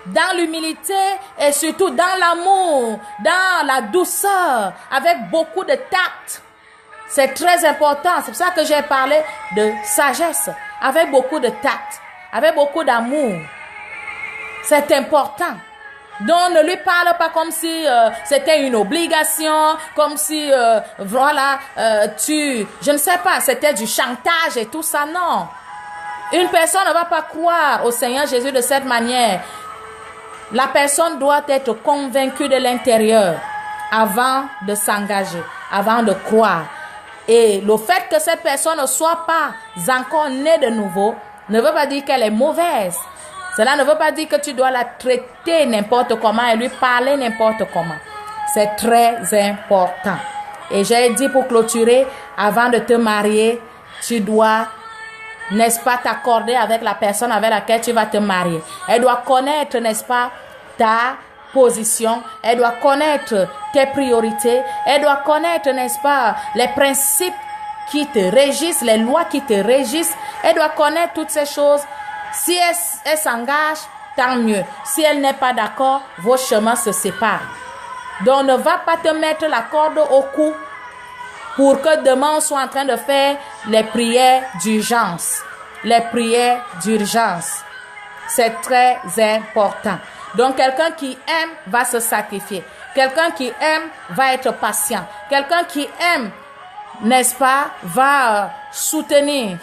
dans l'humilité et surtout dans l'amour, dans la douceur, avec beaucoup de tact. C'est très important. C'est pour ça que j'ai parlé de sagesse, avec beaucoup de tact, avec beaucoup d'amour. C'est important. Donc, ne lui parle pas comme si c'était une obligation, comme si, je ne sais pas, c'était du chantage et tout ça. Non. Une personne ne va pas croire au Seigneur Jésus de cette manière. La personne doit être convaincue de l'intérieur avant de s'engager, avant de croire. Et le fait que cette personne ne soit pas encore née de nouveau ne veut pas dire qu'elle est mauvaise. Cela ne veut pas dire que tu dois la traiter n'importe comment et lui parler n'importe comment. C'est très important. Et j'ai dit pour clôturer, avant de te marier, tu dois, n'est-ce pas, t'accorder avec la personne avec laquelle tu vas te marier. Elle doit connaître, n'est-ce pas, ta position, elle doit connaître tes priorités, elle doit connaître, n'est-ce pas, les principes qui te régissent, les lois qui te régissent, elle doit connaître toutes ces choses. Si elle s'engage, tant mieux. Si elle n'est pas d'accord, vos chemins se séparent. Donc ne va pas te mettre la corde au cou pour que demain on soit en train de faire les prières d'urgence. Les prières d'urgence. C'est très important. Donc, quelqu'un qui aime va se sacrifier. Quelqu'un qui aime va être patient. Quelqu'un qui aime, n'est-ce pas, va soutenir.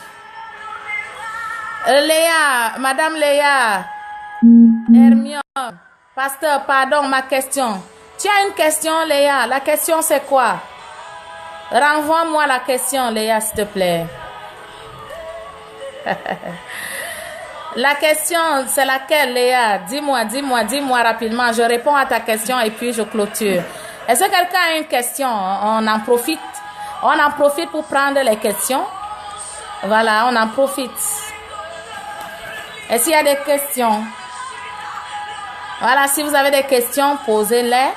Léa, Madame Léa, Hermione, pasteur, pardon, ma question. Tu as une question, Léa. La question, c'est quoi? Renvoie-moi la question, Léa, s'il te plaît. La question, c'est laquelle, Léa? Dis-moi rapidement. Je réponds à ta question et puis je clôture. Est-ce que quelqu'un a une question? On en profite. On en profite pour prendre les questions. Voilà, on en profite. Est-ce qu'il y a des questions? Voilà, si vous avez des questions, posez-les.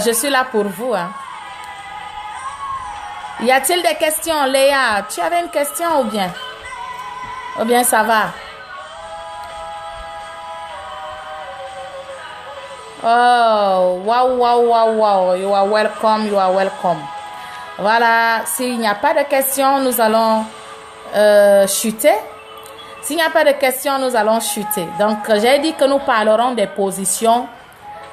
Je suis là pour vous. Hein. Y a-t-il des questions, Léa? Tu avais une question ou bien? Ou bien ça va? Oh, wow. You are welcome. Voilà, s'il n'y a pas de questions, nous allons chuter. S'il n'y a pas de questions, nous allons chuter. Donc, j'ai dit que nous parlerons des positions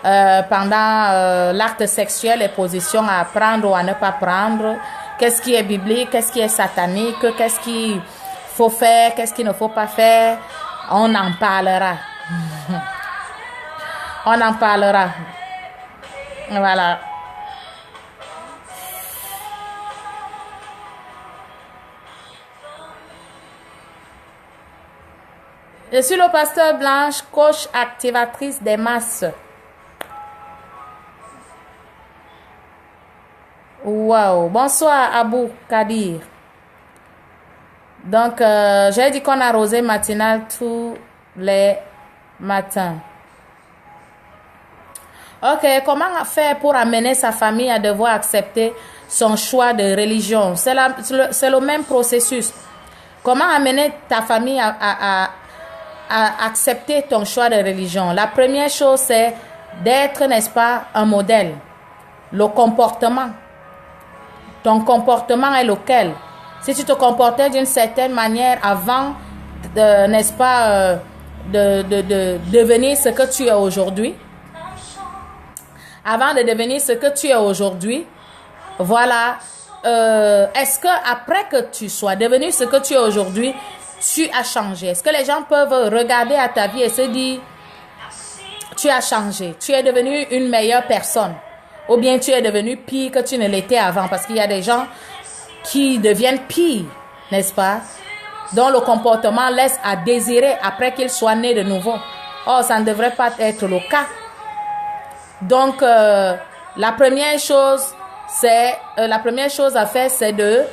pendant l'acte sexuel, les positions à prendre ou à ne pas prendre. Qu'est-ce qui est biblique, qu'est-ce qui est satanique, qu'est-ce qu'il faut faire, qu'est-ce qu'il ne faut pas faire. On en parlera. On en parlera. Voilà. Je suis le pasteur Blanche, coach activatrice des masses. Wow. Bonsoir, Abou Kadir. Donc, j'ai dit qu'on a rosé matinal tous les matins. Ok, comment faire pour amener sa famille à devoir accepter son choix de religion? C'est le même processus. Comment amener ta famille à accepter ton choix de religion? La première chose, c'est d'être, n'est-ce pas, un modèle. Le comportement. Ton comportement est lequel? Si tu te comportais d'une certaine manière avant, n'est-ce pas, de devenir ce que tu es aujourd'hui, avant de devenir ce que tu es aujourd'hui, voilà, est-ce que après que tu sois devenu ce que tu es aujourd'hui, tu as changé? Est-ce que les gens peuvent regarder à ta vie et se dire, tu as changé, tu es devenu une meilleure personne, ou bien tu es devenu pire que tu ne l'étais avant? Parce qu'il y a des gens qui deviennent pires, n'est-ce pas, dont le comportement laisse à désirer après qu'ils soient nés de nouveau. Or, ça ne devrait pas être le cas. Donc, la première chose, c'est la première chose à faire, c'est de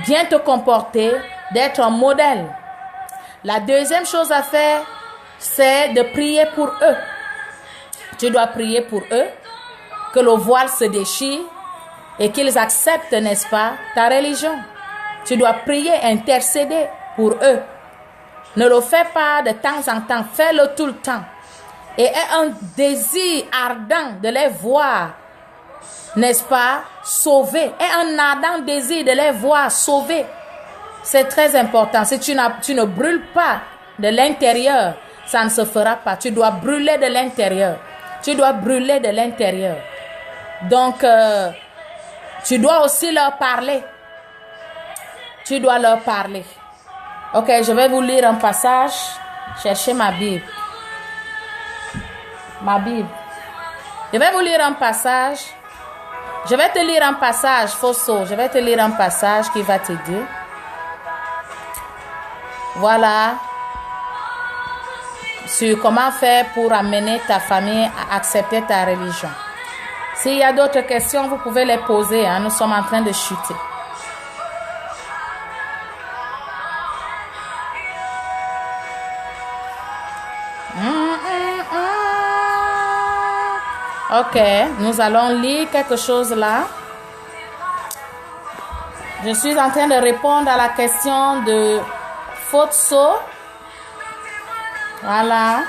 bien te comporter, d'être un modèle. La deuxième chose à faire, c'est de prier pour eux. Tu dois prier pour eux, que le voile se déchire et qu'ils acceptent, n'est-ce pas, ta religion. Tu dois prier, intercéder pour eux. Ne le fais pas de temps en temps, fais-le tout le temps. Et aie un désir ardent de les voir, n'est-ce pas, sauvés. Aie un ardent désir de les voir sauvés. C'est très important. Si tu ne brûles pas de l'intérieur, ça ne se fera pas. Tu dois brûler de l'intérieur. Tu dois brûler de l'intérieur. Donc, tu dois aussi leur parler. Tu dois leur parler. Ok, je vais vous lire un passage. Cherchez ma Bible. Ma Bible. Je vais vous lire un passage. Je vais te lire un passage, Fosso. Je vais te lire un passage qui va te dire. Voilà. Sur comment faire pour amener ta famille à accepter ta religion. S'il y a d'autres questions, vous pouvez les poser. Hein? Nous sommes en train de chuter. Ok, nous allons lire quelque chose là. Je suis en train de répondre à la question de Fotso. Voilà.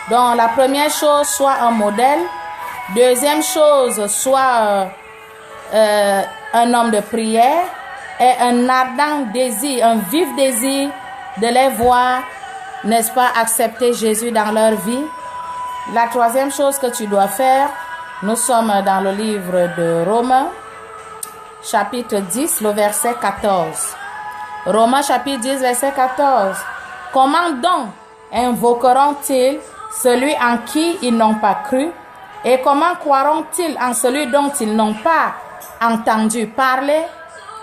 Donc, la première chose, soit un modèle. Deuxième chose, soit un homme de prière. Et un ardent désir, un vif désir de les voir, n'est-ce pas, accepter Jésus dans leur vie. La troisième chose que tu dois faire, nous sommes dans le livre de Romains, chapitre 10, le verset 14. Romains, chapitre 10, verset 14. Comment donc invoqueront-ils celui en qui ils n'ont pas cru? Et comment croiront-ils en celui dont ils n'ont pas entendu parler?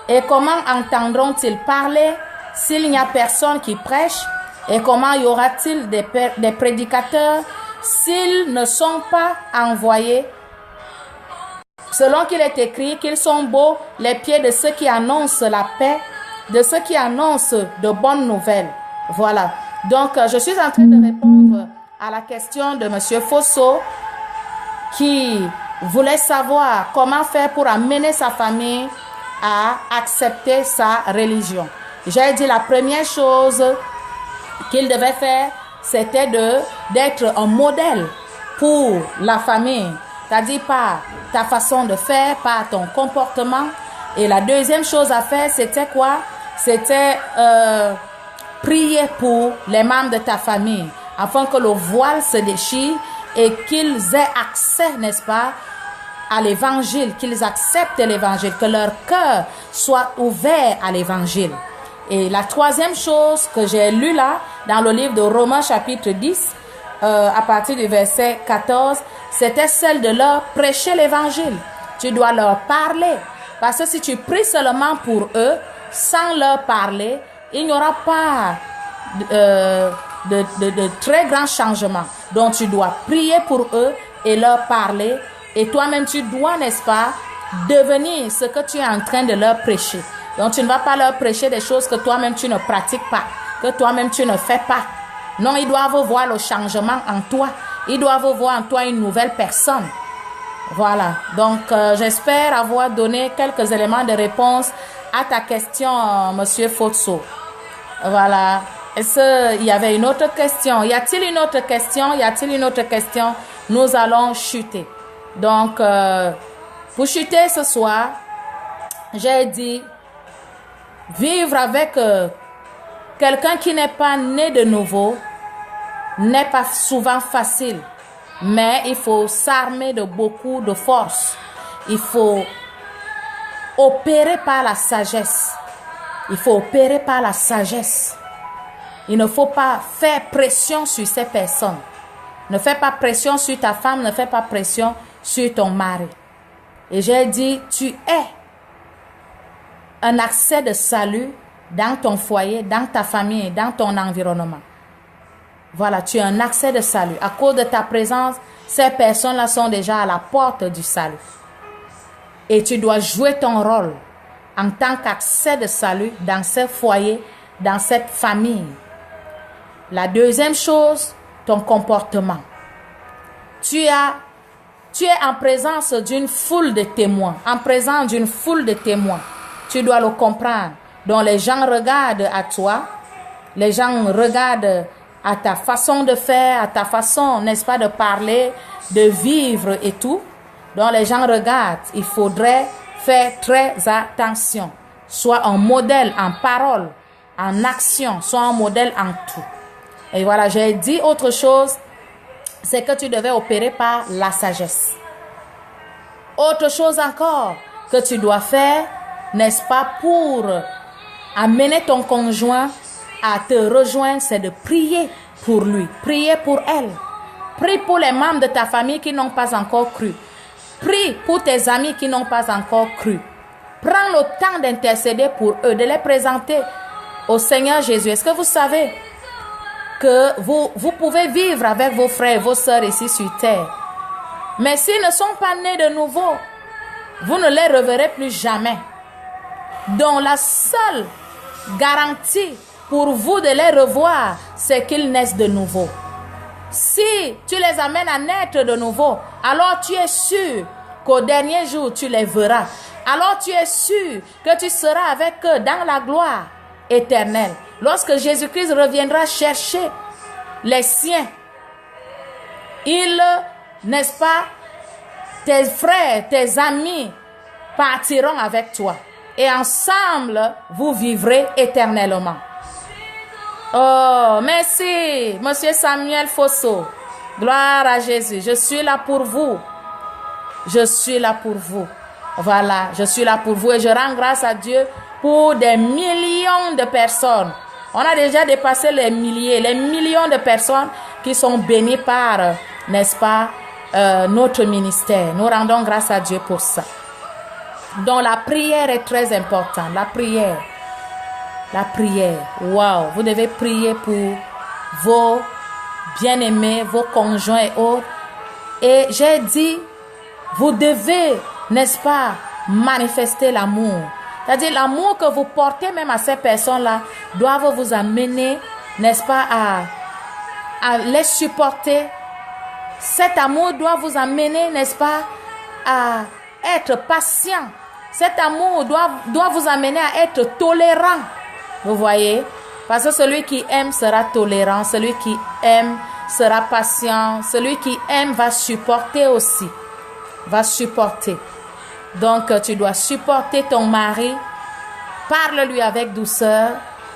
Et comment entendront-ils parler s'il n'y a personne qui prêche? Et comment y aura-t-il des prédicateurs s'ils ne sont pas envoyés? Selon qu'il est écrit qu'ils sont beaux les pieds de ceux qui annoncent la paix, de ceux qui annoncent de bonnes nouvelles. Voilà. Donc, je suis en train de répondre à la question de M. Fosso qui voulait savoir comment faire pour amener sa famille à accepter sa religion. J'ai dit la première chose qu'il devait faire, c'était d'être un modèle pour la famille. C'est-à-dire par ta façon de faire, par ton comportement. Et la deuxième chose à faire, c'était quoi? C'était prier pour les membres de ta famille, afin que le voile se déchire et qu'ils aient accès, n'est-ce pas, à l'évangile, qu'ils acceptent l'évangile, que leur cœur soit ouvert à l'évangile. Et la troisième chose que j'ai lue là, dans le livre de Romains chapitre 10, à partir du verset 14, c'était celle de leur prêcher l'évangile. Tu dois leur parler. Parce que si tu pries seulement pour eux, sans leur parler, il n'y aura pas de très grands changements. Donc tu dois prier pour eux et leur parler. Et toi-même, tu dois, n'est-ce pas, devenir ce que tu es en train de leur prêcher. Donc tu ne vas pas leur prêcher des choses que toi-même tu ne pratiques pas, que toi-même tu ne fais pas. Non, ils doivent voir le changement en toi. Ils doivent voir en toi une nouvelle personne. Voilà. Donc, j'espère avoir donné quelques éléments de réponse à ta question, Monsieur Fotso. Voilà. Est-ce qu'il y avait une autre question? Y a-t-il une autre question? Y a-t-il une autre question? Nous allons chuter. Donc, pour chuter ce soir, j'ai dit, vivre avec quelqu'un qui n'est pas né de nouveau n'est pas souvent facile, mais il faut s'armer de beaucoup de force. Il faut opérer par la sagesse. Il faut opérer par la sagesse. Il ne faut pas faire pression sur ces personnes. Ne fais pas pression sur ta femme, ne fais pas pression sur ton mari. Et j'ai dit, tu es un accès de salut dans ton foyer, dans ta famille, dans ton environnement. Voilà, tu es un accès de salut. À cause de ta présence, ces personnes-là sont déjà à la porte du salut. Et tu dois jouer ton rôle en tant qu'accès de salut dans ce foyer, dans cette famille. La deuxième chose, ton comportement. Tu es en présence d'une foule de témoins. En présence d'une foule de témoins. Tu dois le comprendre. Donc les gens regardent à toi. Les gens regardent à ta façon de faire, à ta façon, n'est-ce pas, de parler, de vivre et tout. Donc les gens regardent. Il faudrait faire très attention. Sois un modèle en parole, en action. Sois un modèle en tout. Et voilà, j'ai dit autre chose. C'est que tu devais opérer par la sagesse. Autre chose encore que tu dois faire, n'est-ce pas, pour amener ton conjoint à te rejoindre, c'est de prier pour lui, prier pour elle. Prie pour les membres de ta famille qui n'ont pas encore cru. Prie pour tes amis qui n'ont pas encore cru. Prends le temps d'intercéder pour eux, de les présenter au Seigneur Jésus. Est-ce que vous savez que vous pouvez vivre avec vos frères et vos sœurs ici sur terre? Mais s'ils ne sont pas nés de nouveau, vous ne les reverrez plus jamais. Donc la seule garantie pour vous de les revoir, c'est qu'ils naissent de nouveau. Si tu les amènes à naître de nouveau, alors tu es sûr qu'au dernier jour, tu les verras. Alors tu es sûr que tu seras avec eux dans la gloire éternelle. Lorsque Jésus-Christ reviendra chercher les siens, n'est-ce pas, tes frères, tes amis partiront avec toi. Et ensemble, vous vivrez éternellement. Oh, merci, Monsieur Samuel Fosso. Gloire à Jésus. Je suis là pour vous. Je suis là pour vous. Voilà, je suis là pour vous et je rends grâce à Dieu pour des millions de personnes. On a déjà dépassé les milliers, les millions de personnes qui sont bénies par, n'est-ce pas, notre ministère. Nous rendons grâce à Dieu pour ça. Donc la prière est très importante. La prière. Wow. Vous devez prier pour vos bien-aimés, vos conjoints et autres. Et j'ai dit, vous devez, n'est-ce pas, manifester l'amour. C'est-à-dire l'amour que vous portez même à ces personnes-là doivent vous amener, n'est-ce pas, à les supporter. Cet amour doit vous amener, n'est-ce pas, à être patient. Cet amour doit vous amener à être tolérant. Vous voyez? Parce que celui qui aime sera tolérant. Celui qui aime sera patient. Celui qui aime va supporter aussi. Va supporter. Donc, tu dois supporter ton mari. Parle-lui avec douceur.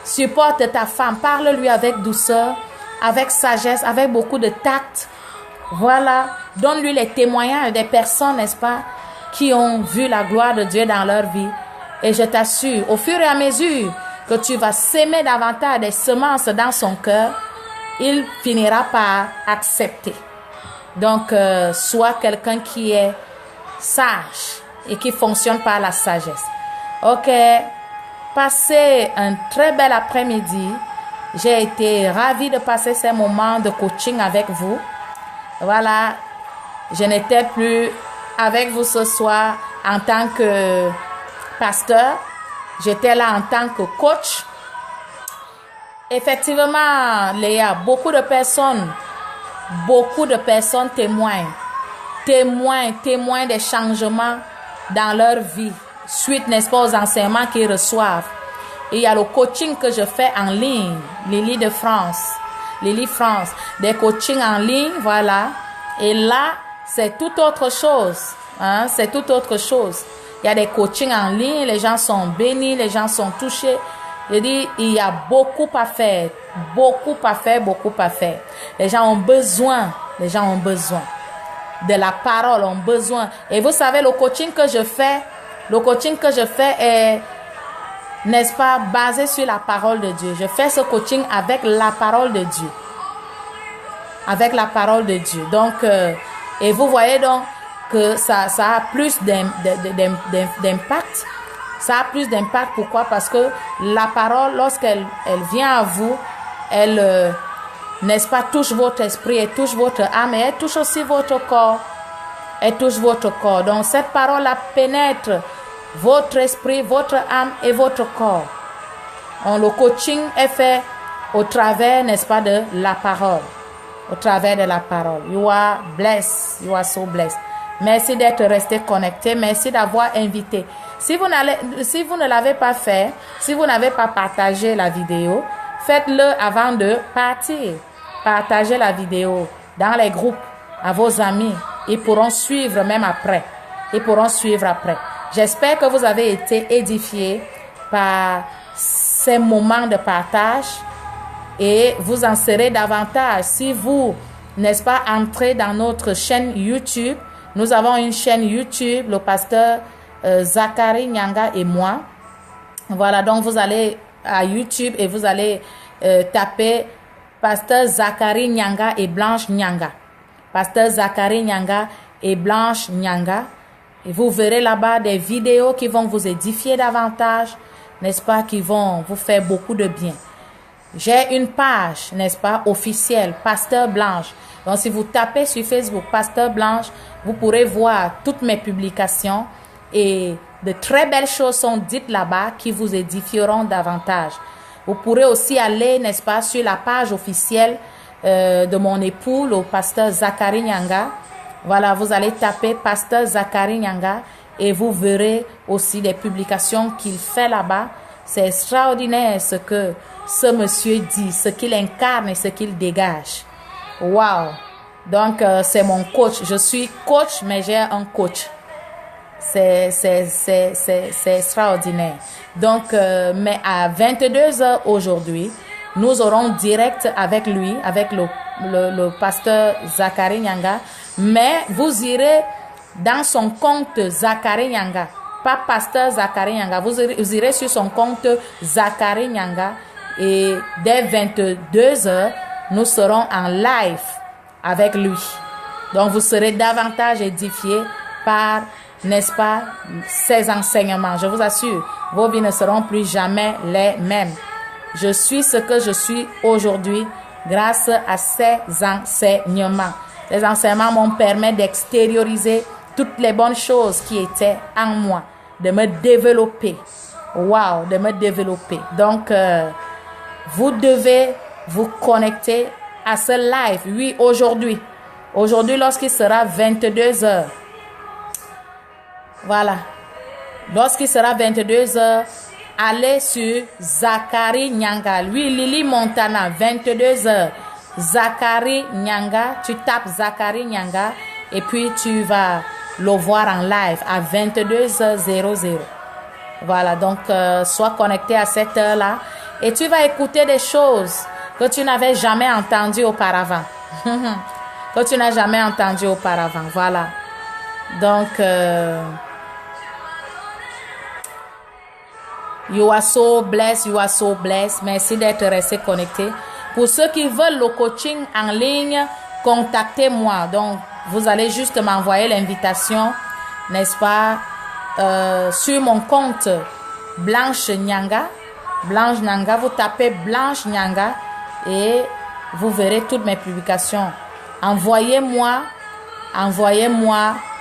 Supporte ta femme. Parle-lui avec douceur, avec sagesse, avec beaucoup de tact. Voilà. Donne-lui les témoignages des personnes, n'est-ce pas, qui ont vu la gloire de Dieu dans leur vie. Et je t'assure, au fur et à mesure que tu vas s'aimer davantage des semences dans son cœur, il finira par accepter. Donc, sois quelqu'un qui est sage et qui fonctionne par la sagesse. Ok, passez un très bel après-midi. J'ai été ravie de passer ces moments de coaching avec vous. Voilà, je n'étais plus avec vous ce soir en tant que pasteur. J'étais là en tant que coach. Effectivement, Léa, beaucoup de personnes témoignent des changements dans leur vie, suite, n'est-ce pas, aux enseignements qu'ils reçoivent. Et il y a le coaching que je fais en ligne, Lily France, des coachings en ligne, voilà. Et là, c'est tout autre chose, hein, c'est tout autre chose. Il y a des coachings en ligne, les gens sont bénis, les gens sont touchés. Je dis, il y a beaucoup à faire. Les gens ont besoin de la parole, ont besoin. Et vous savez, le coaching que je fais est, n'est-ce pas, basé sur la parole de Dieu. Je fais ce coaching avec la parole de Dieu. Donc, et vous voyez donc que ça a plus d'impact. Ça a plus d'impact. Pourquoi? Parce que la parole, lorsqu'elle vient à vous, elle n'est-ce pas, touche votre esprit, elle touche votre âme et elle touche aussi votre corps. Elle touche votre corps. Donc cette parole-là pénètre votre esprit, votre âme et votre corps. Le coaching est fait au travers, n'est-ce pas, de la parole. Au travers de la parole. You are blessed. You are so blessed. Merci d'être resté connecté. Merci d'avoir invité. Si vous ne l'avez pas fait, si vous n'avez pas partagé la vidéo, faites-le avant de partir. Partagez la vidéo dans les groupes à vos amis. Ils pourront suivre même après. Ils pourront suivre après. J'espère que vous avez été édifiés par ces moments de partage et vous en serez davantage si vous, n'est-ce pas, entrez dans notre chaîne YouTube. Nous avons une chaîne YouTube, le pasteur Zachary Nyanga et moi. Voilà, donc vous allez à YouTube et vous allez taper pasteur Zachary Nyanga et Blanche Nyanga. Pasteur Zachary Nyanga et Blanche Nyanga. Et vous verrez là-bas des vidéos qui vont vous édifier davantage, n'est-ce pas, qui vont vous faire beaucoup de bien. J'ai une page, n'est-ce pas, officielle, Pasteur Blanche. Donc, si vous tapez sur Facebook, Pasteur Blanche, vous pourrez voir toutes mes publications et de très belles choses sont dites là-bas qui vous édifieront davantage. Vous pourrez aussi aller, n'est-ce pas, sur la page officielle de mon époux, le pasteur Zachary Nyanga. Voilà, vous allez taper pasteur Zachary Nyanga et vous verrez aussi les publications qu'il fait là-bas. C'est extraordinaire ce que ce monsieur dit, ce qu'il incarne et ce qu'il dégage. Wow! Donc, c'est mon coach. Je suis coach, mais j'ai un coach. C'est extraordinaire. Donc, mais à 22h aujourd'hui, nous aurons direct avec lui, avec le pasteur Zachary Nyanga. Mais vous irez dans son compte Zachary Nyanga, pas pasteur Zachary Nyanga. Vous irez sur son compte Zachary Nyanga et dès 22h, nous serons en live avec lui. Donc, vous serez davantage édifiés par, n'est-ce pas, ces enseignements. Je vous assure, vos vies ne seront plus jamais les mêmes. Je suis ce que je suis aujourd'hui grâce à ces enseignements. Les enseignements m'ont permis d'extérioriser toutes les bonnes choses qui étaient en moi, de me développer. Wow, de me développer. Donc, vous devez vous connecter à ce live. Oui, aujourd'hui. Aujourd'hui, lorsqu'il sera 22h. Voilà. Lorsqu'il sera 22h, allez sur Zachary Nyanga. Lui, Lily Montana, 22h. Zachary Nyanga, tu tapes Zachary Nyanga et puis tu vas le voir en live à 22h00. Voilà, donc sois connecté à cette heure-là et tu vas écouter des choses que tu n'avais jamais entendues auparavant. Que tu n'as jamais entendues auparavant, voilà. Donc, you are so blessed, you are so blessed. Merci d'être resté connecté. Pour ceux qui veulent le coaching en ligne, contactez-moi. Donc, vous allez juste m'envoyer l'invitation, n'est-ce pas, sur mon compte Blanche Nyanga. Blanche Nyanga, vous tapez Blanche Nyanga et vous verrez toutes mes publications. Envoyez-moi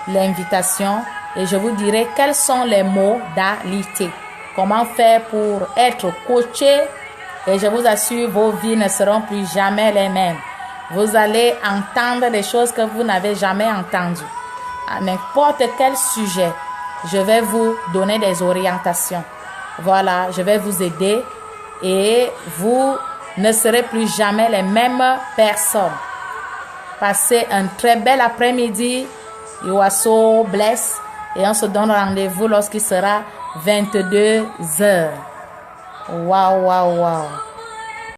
l'invitation et je vous dirai quelles sont les modalités. Comment faire pour être coaché. Et je vous assure, vos vies ne seront plus jamais les mêmes. Vous allez entendre des choses que vous n'avez jamais entendues. À n'importe quel sujet, je vais vous donner des orientations. Voilà, je vais vous aider et vous ne serez plus jamais les mêmes personnes. Passez un très bel après-midi. You are so blessed. Et on se donne rendez-vous lorsqu'il sera 22h. Wow, wow, wow.